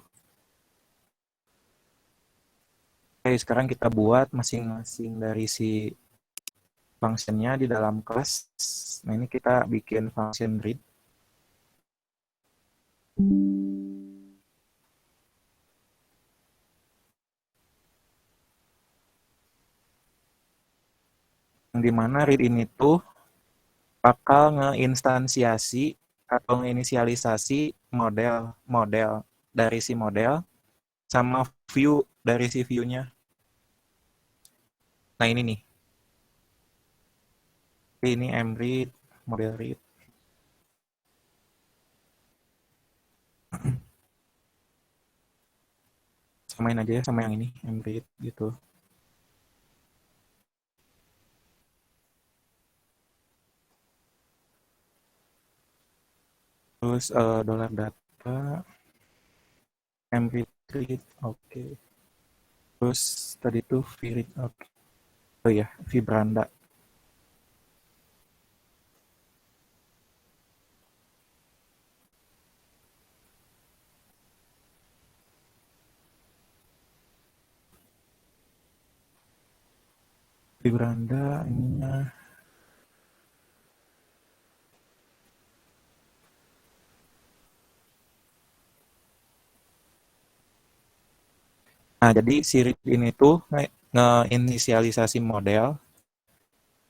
Oke, sekarang kita buat masing-masing dari si functionnya di dalam kelas. Nah, ini kita bikin function read. Yang dimana read ini tuh bakal ngeinstansiasi atau nginisialisasi model dari si model sama view dari si view-nya. Nah, ini nih. Ini mread, model read. Samain aja ya sama yang ini, mread gitu. Terus dollar data, mread read, oke. Terus tadi tuh vread, oke. Oh ya, vibranda. Vibranda ininya. Nah, jadi si read ini tuh nge-inisialisasi model,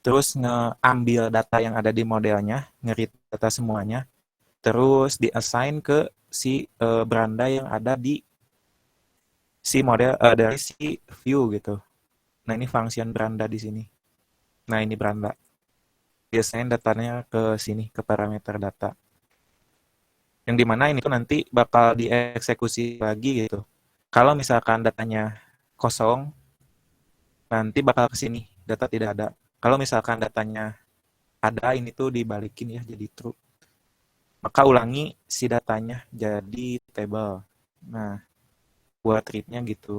terus ngeambil data yang ada di modelnya, nge-read data semuanya, terus di-assign ke si beranda yang ada di si model dari si view gitu. Nah, ini function beranda di sini. Nah, ini beranda. Biasanya datanya ke sini, ke parameter data. Yang dimana ini tuh nanti bakal dieksekusi lagi gitu. Kalau misalkan datanya kosong, nanti bakal ke sini, data tidak ada. Kalau misalkan datanya ada, ini tuh dibalikin ya jadi true. Maka ulangi si datanya jadi table. Nah, buat read-nya gitu.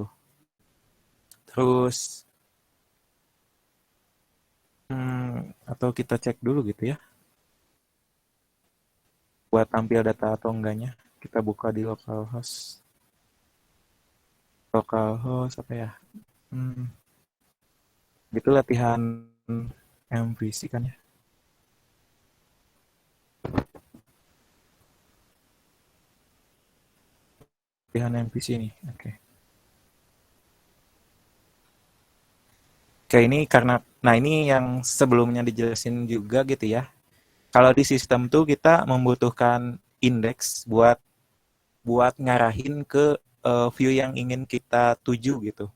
Terus, atau kita cek dulu gitu ya. Buat tampil data atau enggaknya. Kita buka di localhost. Localhost apa ya? Hmm, Itu latihan MVC kan ya. Latihan MVC nih. Oke. Oke, ini karena nah ini yang sebelumnya dijelasin juga gitu ya. Kalau di sistem tuh kita membutuhkan indeks buat buat ngarahin ke view yang ingin kita tuju gitu.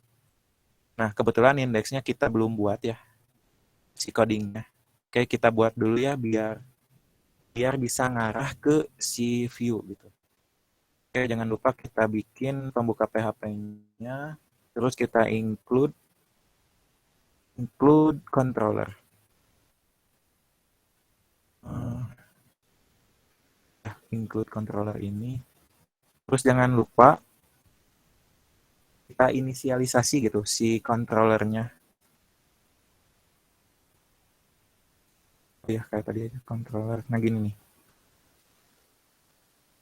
Nah, kebetulan indeksnya kita belum buat ya, si codingnya. Oke, kita buat dulu ya biar biar bisa ngarah ke si view gitu. Oke, jangan lupa kita bikin pembuka PHP-nya, terus kita include controller. Uh, Include controller ini. Terus jangan lupa kita inisialisasi gitu si controllernya. Oh ya, kayak tadi aja controller. Nah, gini nih.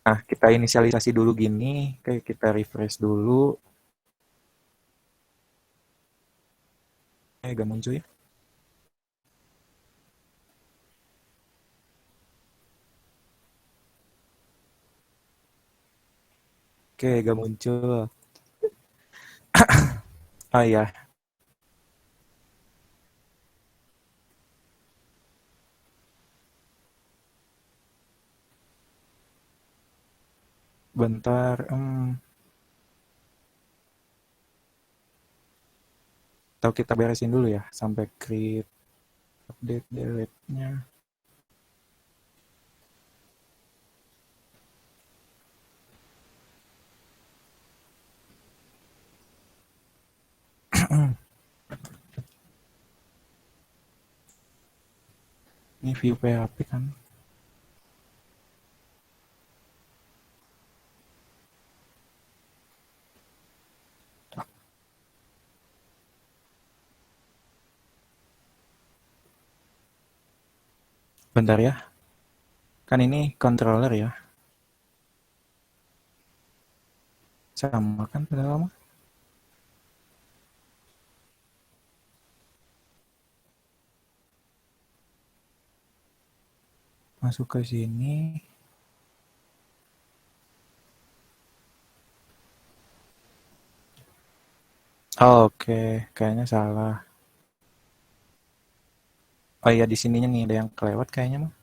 Nah, kita inisialisasi dulu gini. Kayak kita refresh dulu. Gak muncul ya. Oke, gak muncul. Oh ya, bentar. Atau kita beresin dulu ya sampai create update delete-nya. Ini view PHP kan. Bentar ya. Kan ini controller ya. Sama kan padahal mah. Masuk ke sini. Oh, oke, kayaknya salah. Oh iya, di sininya nih ada yang kelewat kayaknya mah.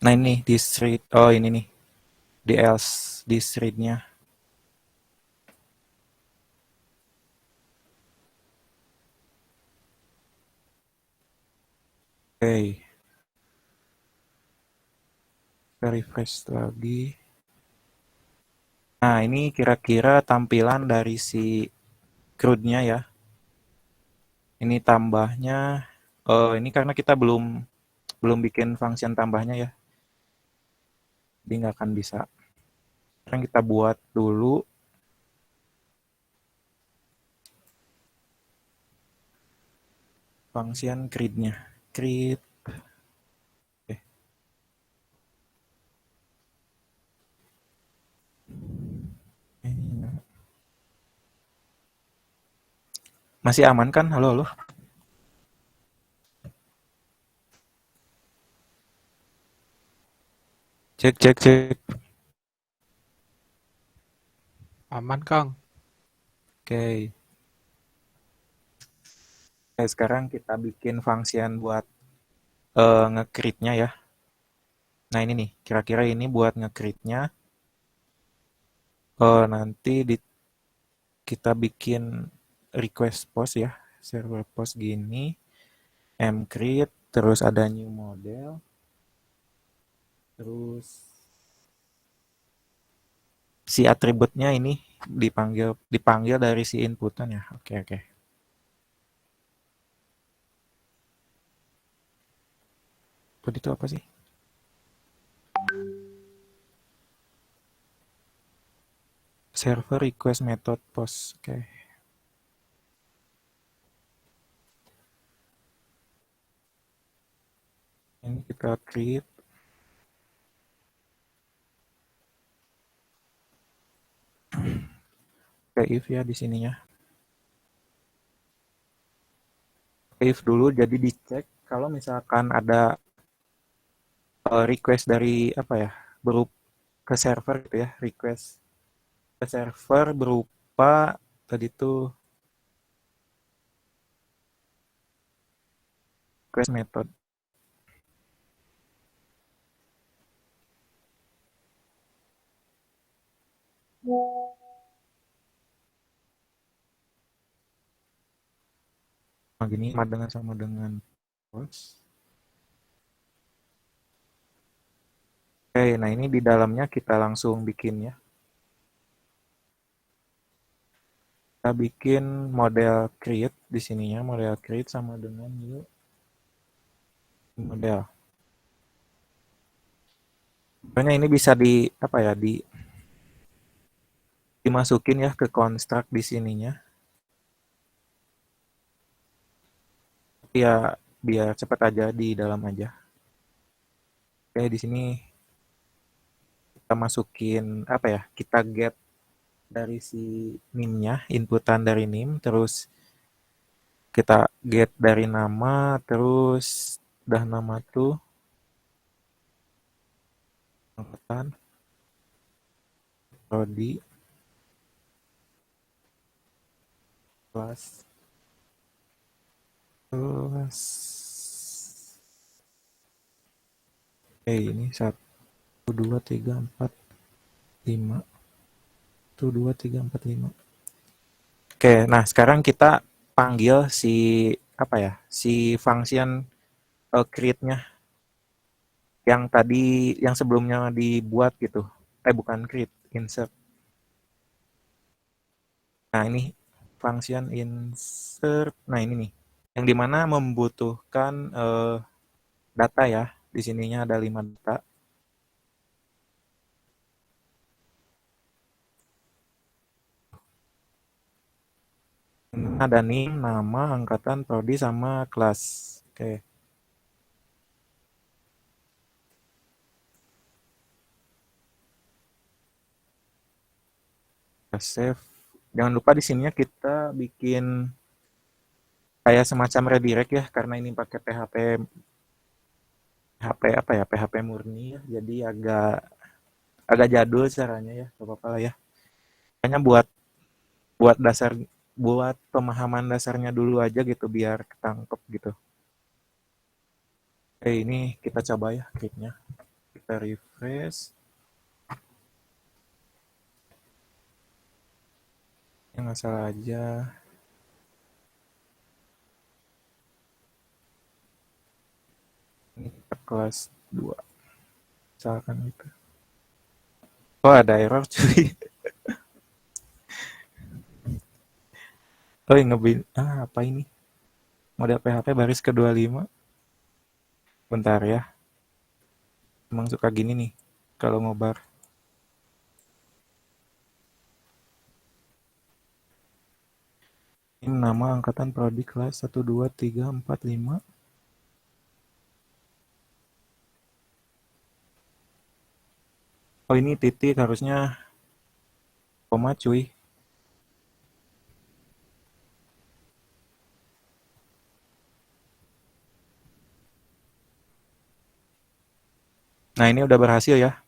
Nah ini di street. Oh ini nih di else di streetnya. Oke, kita refresh lagi. Nah ini kira-kira tampilan dari si CRUD-nya ya. Ini tambahnya. Ini karena kita belum belum bikin function tambahnya ya. Jadi nggak akan bisa. Sekarang kita buat dulu function create-nya. Create. Eh, ini masih aman kan? Halo, halo. Cek, cek, cek.
Aman, Kang.
Oke. Oke, sekarang kita bikin function buat nge-create-nya ya. Nah ini nih, kira-kira ini buat nge-create-nya. Nanti kita bikin request post ya, server post gini, mcreate, terus ada new model, terus si atributnya ini dipanggil dipanggil dari si inputan ya. Oke, oke. Tadi itu apa sih? Server request method post. Oke. Ini kita create. Oke, if ya di sininya. If dulu jadi dicek kalau misalkan ada request dari apa ya? Berupa ke server gitu ya, request ke server berupa tadi tuh request method. Nah, gini sama dengan post. Oke, nah ini di dalamnya kita langsung bikin ya. Kita bikin model create di sininya, model create sama dengan new model. Pokoknya ini bisa di apa ya, dimasukin ya ke construct di sininya. Ya biar cepat aja di dalam aja. Oke, di sini kita masukin apa ya? Kita get dari si nim-nya, inputan dari nim, terus kita get dari nama, terus udah nama tuh angkatan prodi kelas kelas ini 1 2 3 4 5 1 2 3 4 5. Oke, nah sekarang kita panggil si apa ya? Si function create-nya yang tadi yang sebelumnya dibuat gitu. Bukan create, insert. Nah, ini function insert. Nah, ini nih. Yang dimana membutuhkan data ya. Di sininya ada 5 data. Ini ada nim, nama, angkatan, prodi, sama kelas. Oke. save. Jangan lupa di sininya kita bikin kayak semacam redirect ya, karena ini pakai PHP apa ya, PHP murni ya, jadi agak agak jadul caranya ya, gak apa-apa lah ya. Hanya buat dasar, buat pemahaman dasarnya dulu aja gitu biar ketangkep gitu. Ini kita coba ya kliknya, kita refresh. Yang nggak salah aja. Ini kita kelas 2 misalkan gitu. Oh, ada error cuy. Oh, apa ini? Model PHP baris ke-25. Bentar ya. Emang suka gini nih kalau ngobar. Ini nama angkatan prodi kelas 1 2 3 4 5. Oh, ini titik harusnya koma cuy. Nah, ini udah berhasil ya.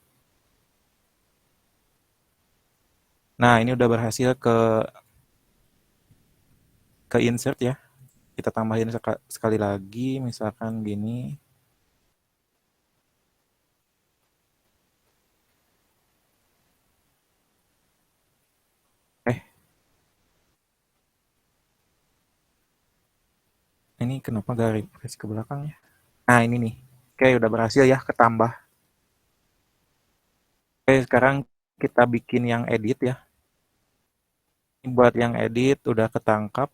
Nah, ini udah berhasil ke insert ya. Kita tambahin sekali lagi, misalkan gini. Ini kenapa gak refresh ke belakang ya? Nah, ini nih. Oke, udah berhasil ya ketambah. Oke, sekarang kita bikin yang edit ya. Buat yang edit udah ketangkap.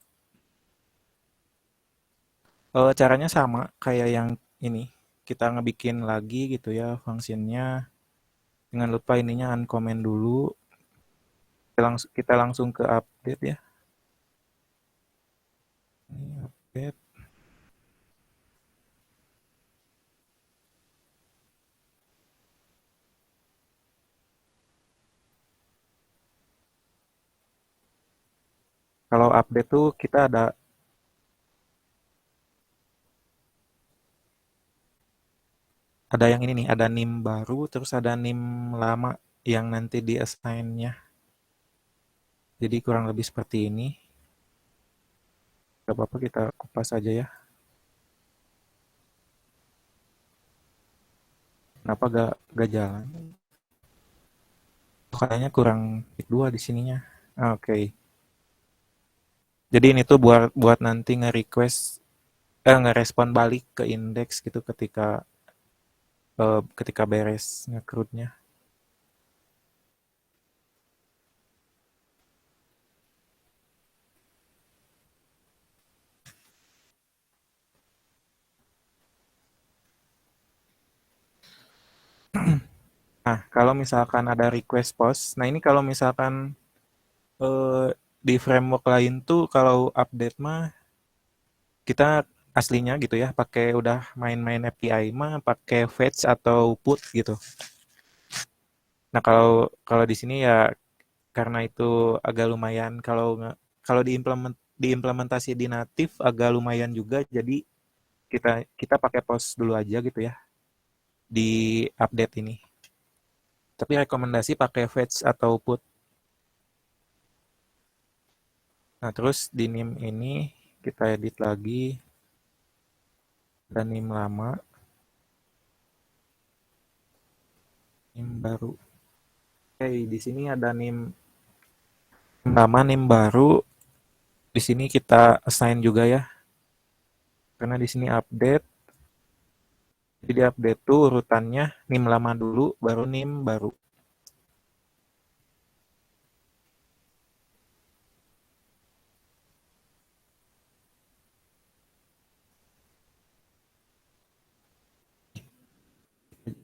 Caranya sama kayak yang ini. Kita ngebikin lagi gitu ya fungsinya. Jangan lupa ininya uncomment dulu. Kita langsung ke update ya. Ini update. Kalau update tuh kita ada yang ini nih, ada NIM baru, terus ada NIM lama yang nanti di assign-nya. Jadi kurang lebih seperti ini. Gak apa-apa, kita kupas aja ya. Kenapa gak jalan? Kayaknya kurang tick 2 di sininya. Oke. Jadi ini tuh buat nanti ngerespon balik ke indeks gitu ketika beres nge-CRUD-nya. Nah, kalau misalkan ada request post, nah ini kalau misalkan di framework lain tuh kalau update mah kita aslinya gitu ya, pakai udah main-main API mah pakai fetch atau put gitu. Nah, kalau di sini ya karena itu agak lumayan kalau diimplementasi di native agak lumayan juga, jadi kita pakai post dulu aja gitu ya di update ini. Tapi rekomendasi pakai fetch atau put. Nah, terus di nim ini kita edit lagi dan nim lama, nim baru. Oke, di sini ada nim lama, nim baru. Di sini kita assign juga ya. Karena di sini update. Jadi di update tuh urutannya nim lama dulu baru nim baru.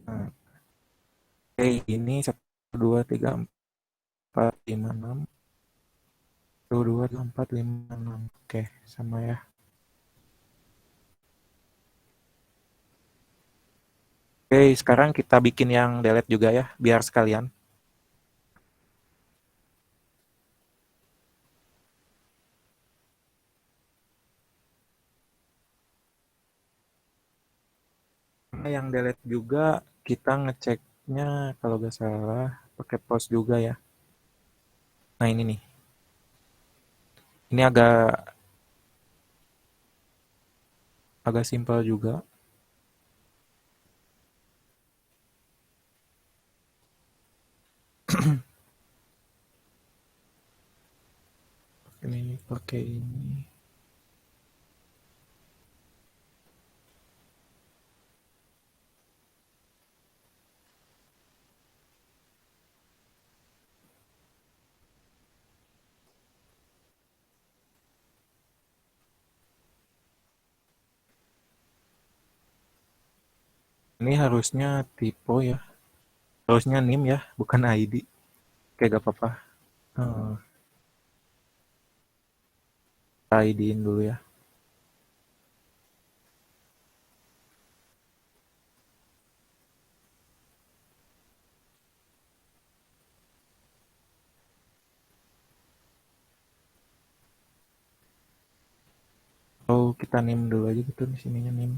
Nah, oke, ini 1 2 3 4 5 6. 1 2 3 4 5 6. Oke, sama ya. Oke, sekarang kita bikin yang delete juga ya, biar sekalian. Yang delete juga kita ngeceknya kalau nggak salah pakai post juga ya. Nah ini nih, ini agak simpel juga. Ini pakai ini. Ini harusnya typo ya. Harusnya NIM ya, bukan ID. Kayak gak apa-apa. Eh, ID-in dulu ya. Oh, kita NIM dulu aja gitu di sininya NIM.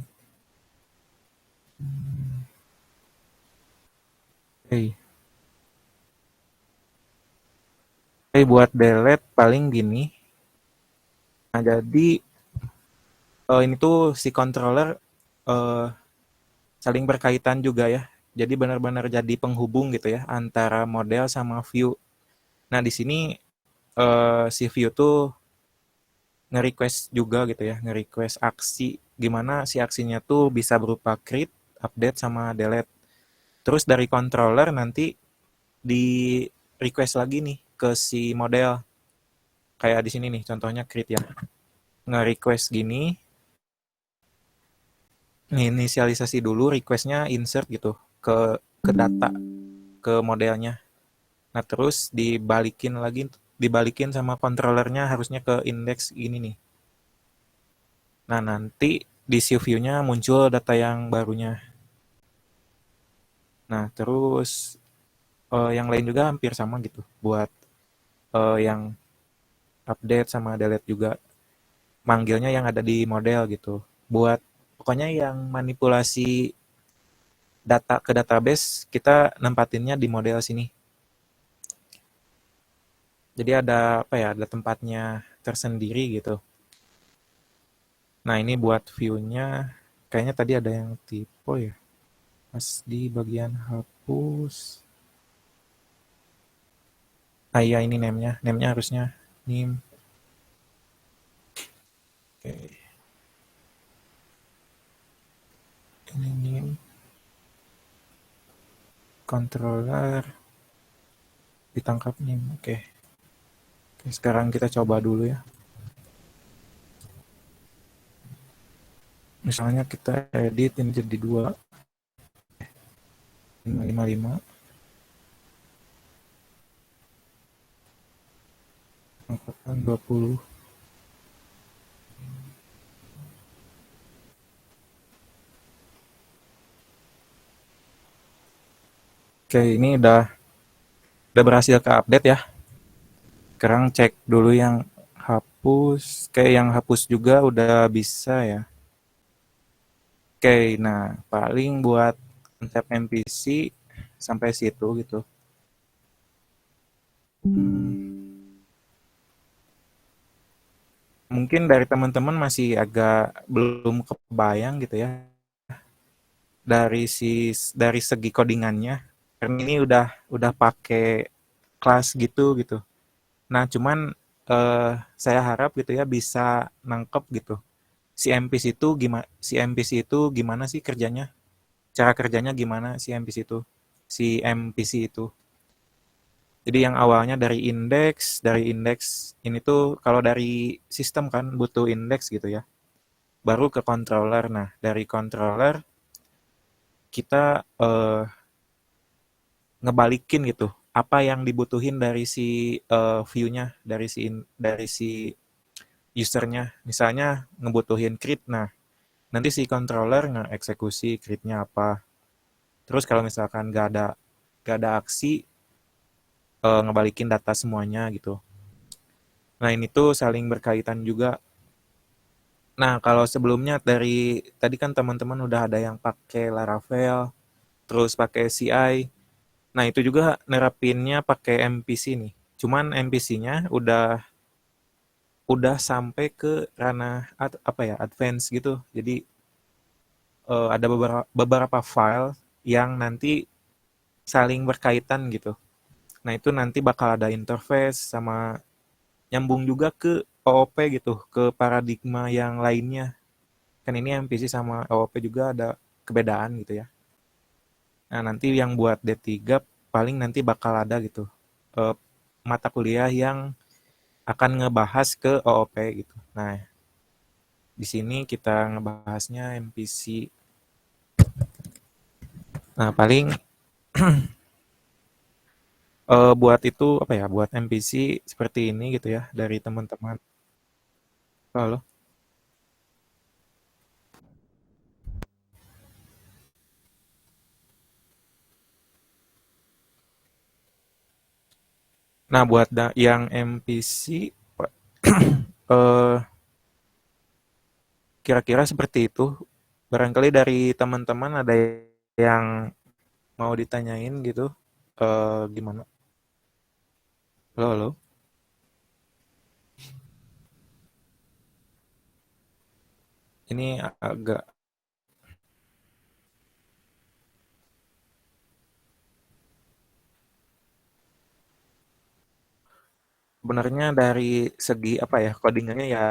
Hey, buat delete paling gini. Nah, jadi ini tuh si controller eh, saling berkaitan juga ya. Jadi benar-benar jadi penghubung gitu ya antara model sama view. Nah, di sini si view tuh nge-request juga gitu ya, nge-request aksi. Gimana si aksinya tuh bisa berupa create, update, sama delete. Terus dari controller nanti di request lagi nih ke si model. Kayak di sini nih contohnya create ya. Nge-request gini, inisialisasi dulu requestnya insert gitu ke data, ke modelnya. Nah, terus dibalikin sama controllernya harusnya ke index ini nih. Nah, nanti di si view-nya muncul data yang barunya. Nah, terus yang lain juga hampir sama gitu. Buat yang update sama delete juga manggilnya yang ada di model gitu. Buat pokoknya yang manipulasi data ke database kita nempatinnya di model sini. Jadi ada apa ya? Ada tempatnya tersendiri gitu. Nah, ini buat view-nya kayaknya tadi ada yang typo ya. Pas di bagian hapus. Ah iya ini name-nya. Name-nya harusnya name. Oke. Ini name controller ditangkap name. Oke. Oke, sekarang kita coba dulu ya. Misalnya kita edit ini jadi 2 555 angkatan 20. Oke, ini udah berhasil ke update ya. Sekarang cek dulu yang hapus. Kayak yang hapus juga udah bisa ya. Oke, nah paling buat konsep MPC sampai situ gitu. Mungkin dari teman-teman masih agak belum kebayang gitu ya dari segi codingannya. Karena ini udah pakai kelas gitu. Nah, cuman saya harap gitu ya bisa nangkep gitu. Si MPC itu gimana sih kerjanya? Cara kerjanya gimana si MPC itu? Si MPC itu. Jadi yang awalnya dari indeks ini tuh kalau dari sistem kan butuh indeks gitu ya. Baru ke controller. Nah, dari controller kita ngebalikin gitu. Apa yang dibutuhin dari si view-nya, dari si usernya. Misalnya ngebutuhin create. Nah, nanti si controller nge-eksekusi create-nya apa. Terus kalau misalkan gak ada aksi, ngebalikin data semuanya gitu. Nah, ini tuh saling berkaitan juga. Nah, kalau sebelumnya dari tadi kan teman-teman udah ada yang pakai Laravel, terus pakai CI. Nah, itu juga nerapinnya pakai MPC nih. Cuman MPC-nya udah sampai ke ranah apa ya, advance gitu. Jadi ada beberapa file yang nanti saling berkaitan gitu. Nah, itu nanti bakal ada interface sama nyambung juga ke OOP gitu, ke paradigma yang lainnya. Kan ini MPC sama OOP juga ada kebedaan gitu ya. Nah, nanti yang buat D3 paling nanti bakal ada gitu. eh, Mata kuliah yang akan ngebahas ke OOP gitu. Nah, di sini kita ngebahasnya MPC. Nah, paling buat itu apa ya? Buat MPC seperti ini gitu ya dari teman-teman. Halo. Nah, buat yang MPC eh kira-kira seperti itu. Barangkali dari teman-teman ada yang mau ditanyain gitu. Gimana? Halo, halo. Ini agak sebenarnya dari segi apa ya codingannya ya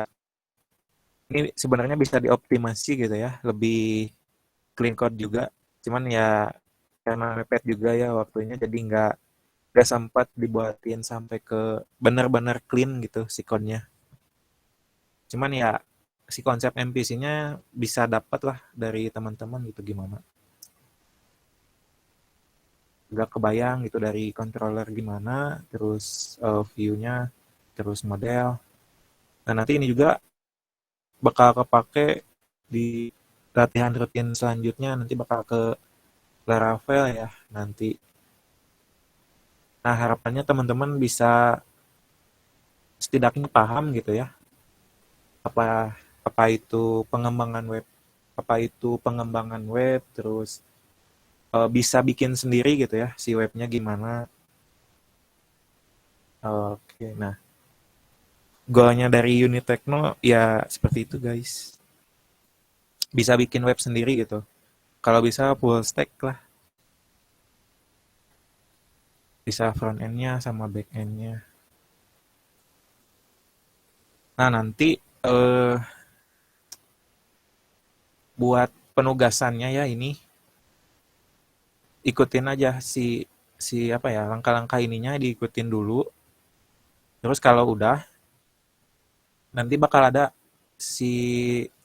ini sebenarnya bisa dioptimasi gitu ya, lebih clean code juga. Cuman ya karena mepet juga ya waktunya jadi nggak sempat dibuatin sampai ke benar-benar clean gitu si code-nya. Cuman ya si konsep MPC-nya bisa dapat lah dari teman-teman gitu gimana. Nggak kebayang gitu dari controller gimana, terus view-nya, terus model. Nah nanti ini juga bakal kepake di latihan rutin selanjutnya nanti bakal ke Laravel ya nanti. Nah harapannya teman-teman bisa setidaknya paham gitu ya apa apa itu pengembangan web, apa itu pengembangan web, terus bisa bikin sendiri gitu ya si webnya gimana. Oke, nah goalnya dari unit Tekno ya seperti itu guys. Bisa bikin web sendiri gitu. Kalau bisa full stack lah. Bisa front end-nya sama back end-nya. Nah, nanti eh buat penugasannya ya ini ikutin aja si si apa ya langkah-langkah ininya diikutin dulu. Terus kalau udah nanti bakal ada si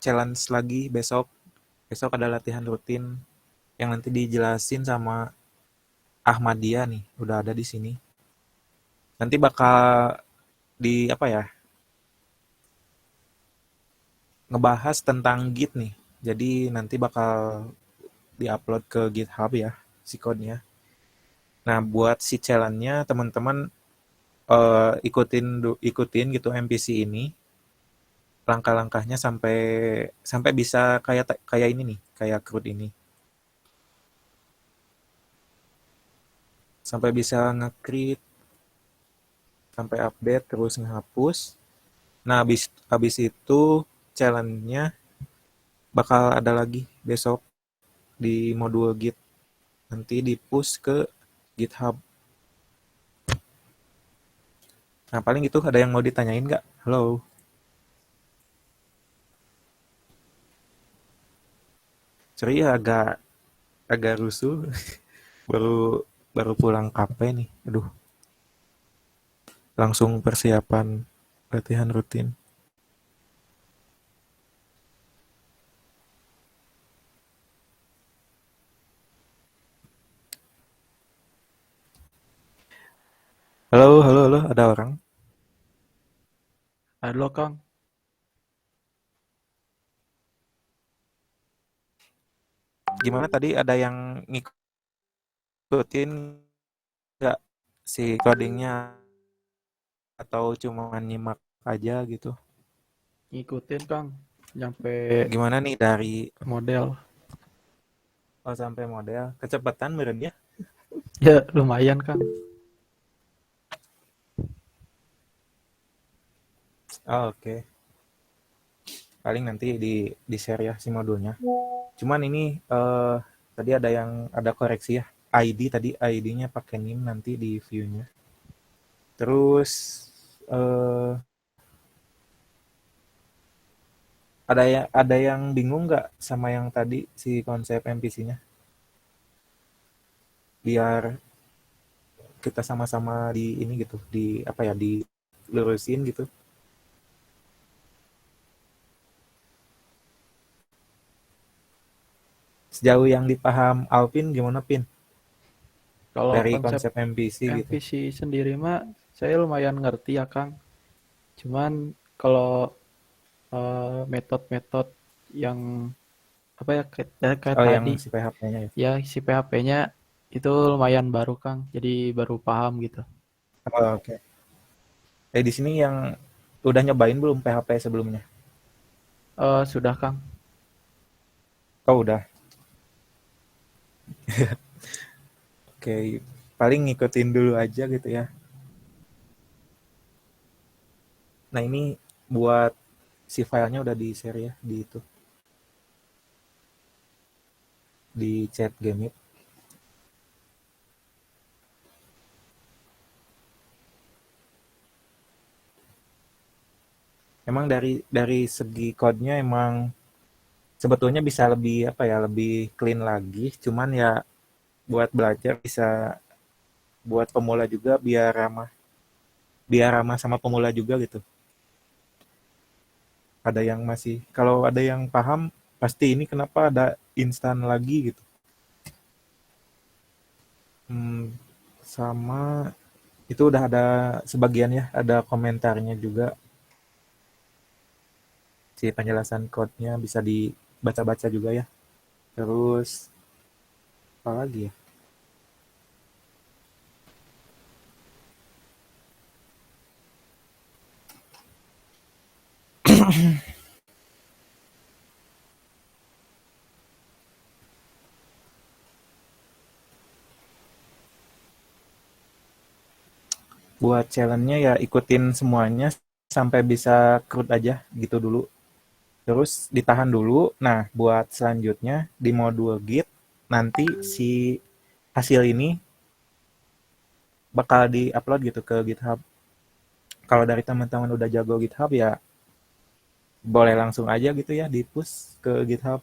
challenge lagi besok. Besok ada latihan rutin yang nanti dijelasin sama Ahmadiyah nih, udah ada di sini. Nanti bakal di apa ya? Ngebahas tentang Git nih. Jadi nanti bakal diupload ke GitHub ya si code-nya. Nah, buat si challenge-nya teman-teman ikutin gitu MPC ini langkah-langkahnya sampai sampai bisa kayak kayak ini nih, kayak CRUD ini. Sampai bisa nge-create, sampai update terus ngehapus. Nah, habis itu challenge-nya bakal ada lagi besok di modul Git. Nanti di-push ke GitHub. Nah, paling itu ada yang mau ditanyain nggak? Halo. Sorry ya agak agak rusuh. baru baru pulang KP nih. Aduh, langsung persiapan latihan rutin. Halo, halo, halo, ada orang?
Halo Kang,
Gimana tadi ada yang ngikutin nggak si codingnya atau cuma nyimak aja gitu?
ngikutin Kang. Nyampe
Gimana nih dari
model.
sampai model kecepatan meureun ya?
Ya lumayan Kang.
Oh, oke. Paling nanti di share ya si modulnya. Cuman ini tadi ada koreksi ya. ID tadi ID-nya pakai NIM nanti di view-nya. Terus eh ada yang bingung nggak sama yang tadi si konsep MPC-nya? Biar kita sama-sama di ini gitu, di apa ya, di lurusin gitu. Sejauh yang dipaham Alvin gimana Pin
Kalau
dari
konsep
konsep MPC gitu?
MVC sendiri mah saya lumayan ngerti ya Kang. Cuman kalau metode-metode yang apa ya kayak
Oh, yang
tadi
si PHP-nya ya.
ya si PHP-nya itu lumayan baru Kang. Jadi baru paham gitu.
Oh, oke. Di sini yang udah nyobain belum PHP sebelumnya?
Sudah Kang.
Oh, udah. Oke, paling ngikutin dulu aja gitu ya. Nah, ini buat si filenya udah di share ya di itu, di chat Gemit. Emang dari segi code-nya emang sebetulnya bisa lebih apa ya, lebih clean lagi. Cuman ya buat belajar bisa, buat pemula juga biar ramah sama pemula juga gitu. Ada yang masih, kalau ada yang paham pasti ini kenapa ada instan lagi gitu. Hmm, sama itu udah ada sebagian ya, ada komentarnya juga. Si penjelasan code-nya bisa dibaca-baca juga ya. Terus apa lagi ya? Buat challenge-nya ya ikutin semuanya sampai bisa crud aja gitu dulu. Terus ditahan dulu. Nah, buat selanjutnya di modul Git nanti si hasil ini bakal di-upload gitu ke GitHub. Kalau dari teman-teman udah jago GitHub ya boleh langsung aja gitu ya di-push ke GitHub.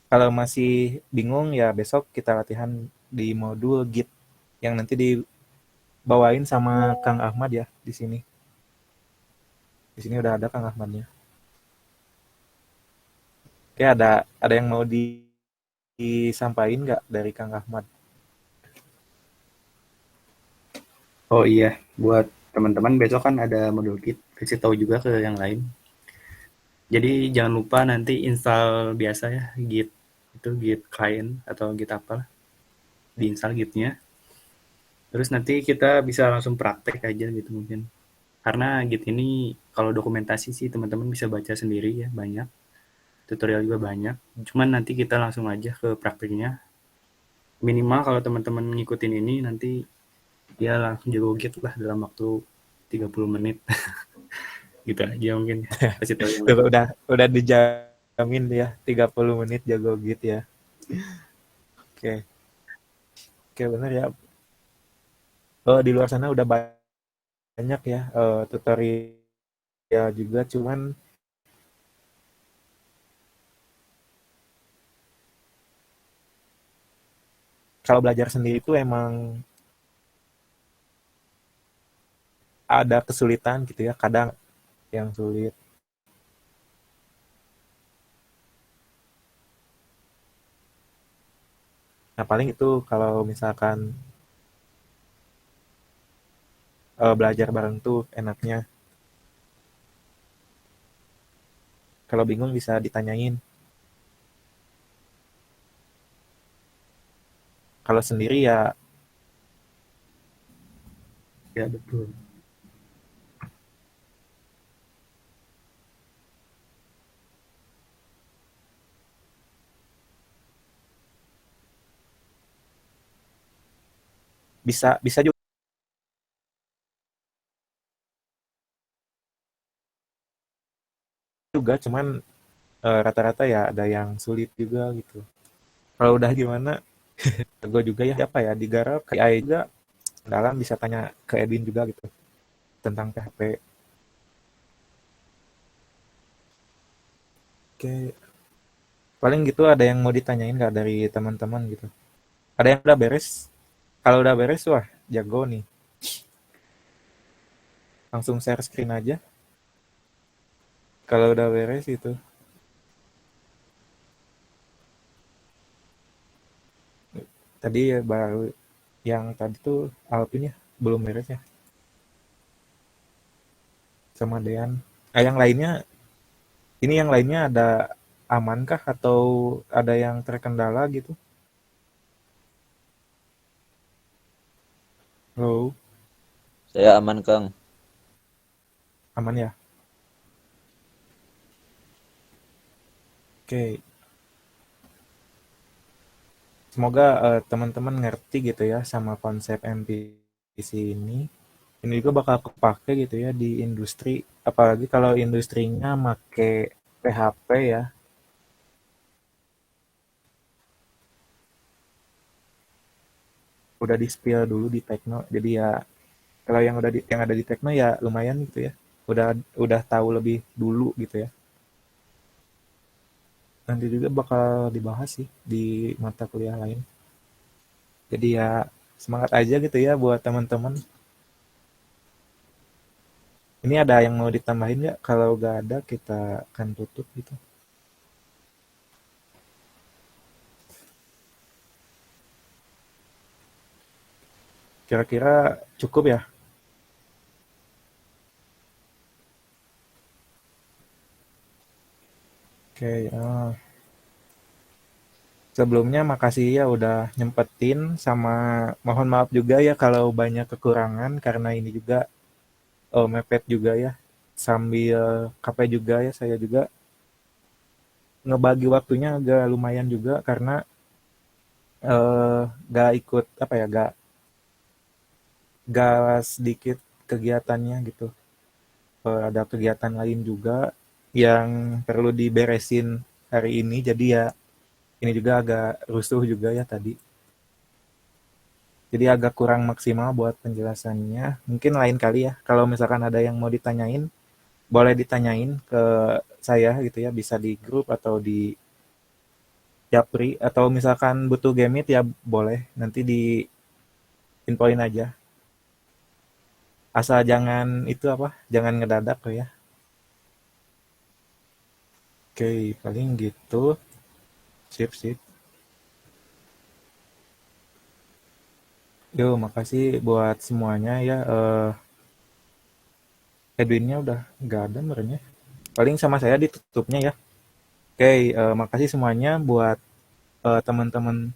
Kalau masih bingung ya besok kita latihan di modul Git yang nanti dibawain sama Kang Ahmad ya di sini. Di sini udah ada Kang Ahmadnya. Oke, ada yang mau disampaikan nggak dari Kang Ahmad?
Oh iya, buat teman-teman besok kan ada modul Git, kasih tahu juga ke yang lain. Jadi jangan lupa nanti install biasa ya Git, itu Git client atau Git apa, diinstal Gitnya. Terus nanti kita bisa langsung praktek aja gitu mungkin. Karena Git ini kalau dokumentasi sih teman-teman bisa baca sendiri ya, banyak. Tutorial juga banyak. Cuman nanti kita langsung aja ke prakteknya. Minimal kalau teman-teman ngikutin ini nanti ya langsung jago Git lah dalam waktu 30 menit. Gitu aja mungkin ya. Kasih tahu yang
Tuh,
lain.
udah dijamin ya 30 menit jago Git ya. Oke. Oke, bener ya. Di luar sana udah banyak ya tutorial juga, cuman kalau belajar sendiri itu emang ada kesulitan gitu ya, kadang yang sulit. Nah, paling itu kalau misalkan belajar bareng tuh enaknya. Kalau bingung bisa ditanyain. Kalau sendiri ya
Ya betul.
bisa juga, cuman rata-rata ya ada yang sulit juga gitu. Kalau udah gimana, gue juga ya apa ya digarap ke AI juga dalam bisa tanya ke Edwin juga gitu tentang PHP. Oke, paling gitu ada yang mau ditanyain nggak dari teman-teman gitu? Ada yang udah beres? Kalau udah beres, wah jago nih. Langsung share screen aja. Kalau udah beres itu. Tadi ya baru yang tadi tuh Alvin ya, belum beres ya. Sama Dean. Yang lainnya, ini yang lainnya ada aman kah atau ada yang terkendala gitu? Halo,
Saya aman, Kang.
aman ya? Oke, semoga teman-teman ngerti gitu ya sama konsep MPC ini. Ini juga bakal kepake gitu ya di industri, apalagi kalau industrinya make PHP ya. Udah di spill dulu di Tekno, jadi ya kalau yang ada di Tekno ya lumayan gitu ya. Udah tahu lebih dulu gitu ya. Nanti juga bakal dibahas sih di mata kuliah lain. Jadi ya semangat aja gitu ya buat teman-teman. Ini ada yang mau ditambahin nggak? Kalau nggak ada kita akan tutup gitu. Kira-kira cukup ya? Oke, sebelumnya makasih ya udah nyempetin sama mohon maaf juga ya kalau banyak kekurangan karena ini juga mepet juga ya. Sambil capek juga ya saya juga ngebagi waktunya agak lumayan juga karena gak ikut apa ya gak sedikit kegiatannya gitu. Ada kegiatan lain juga yang perlu diberesin hari ini jadi ya ini juga agak rusuh juga ya tadi. Jadi agak kurang maksimal buat penjelasannya. Mungkin lain kali ya kalau misalkan ada yang mau ditanyain boleh ditanyain ke saya gitu ya, bisa di grup atau di Japri atau misalkan butuh gamit ya boleh nanti di infoin aja. Asal jangan itu apa? Jangan ngedadak tuh ya. Oke, paling gitu. Sip, sip. Yo, makasih buat semuanya ya. Edwinnya udah nggak ada merenya. Paling sama saya ditutupnya ya. Oke, makasih semuanya buat teman-teman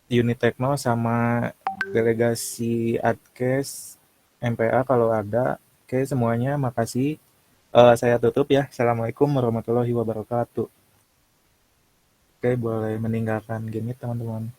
unit Tekno sama delegasi Adkes MPA kalau ada. Oke, semuanya makasih. Saya tutup ya. Assalamualaikum warahmatullahi wabarakatuh. Oke, boleh meninggalkan game teman-teman.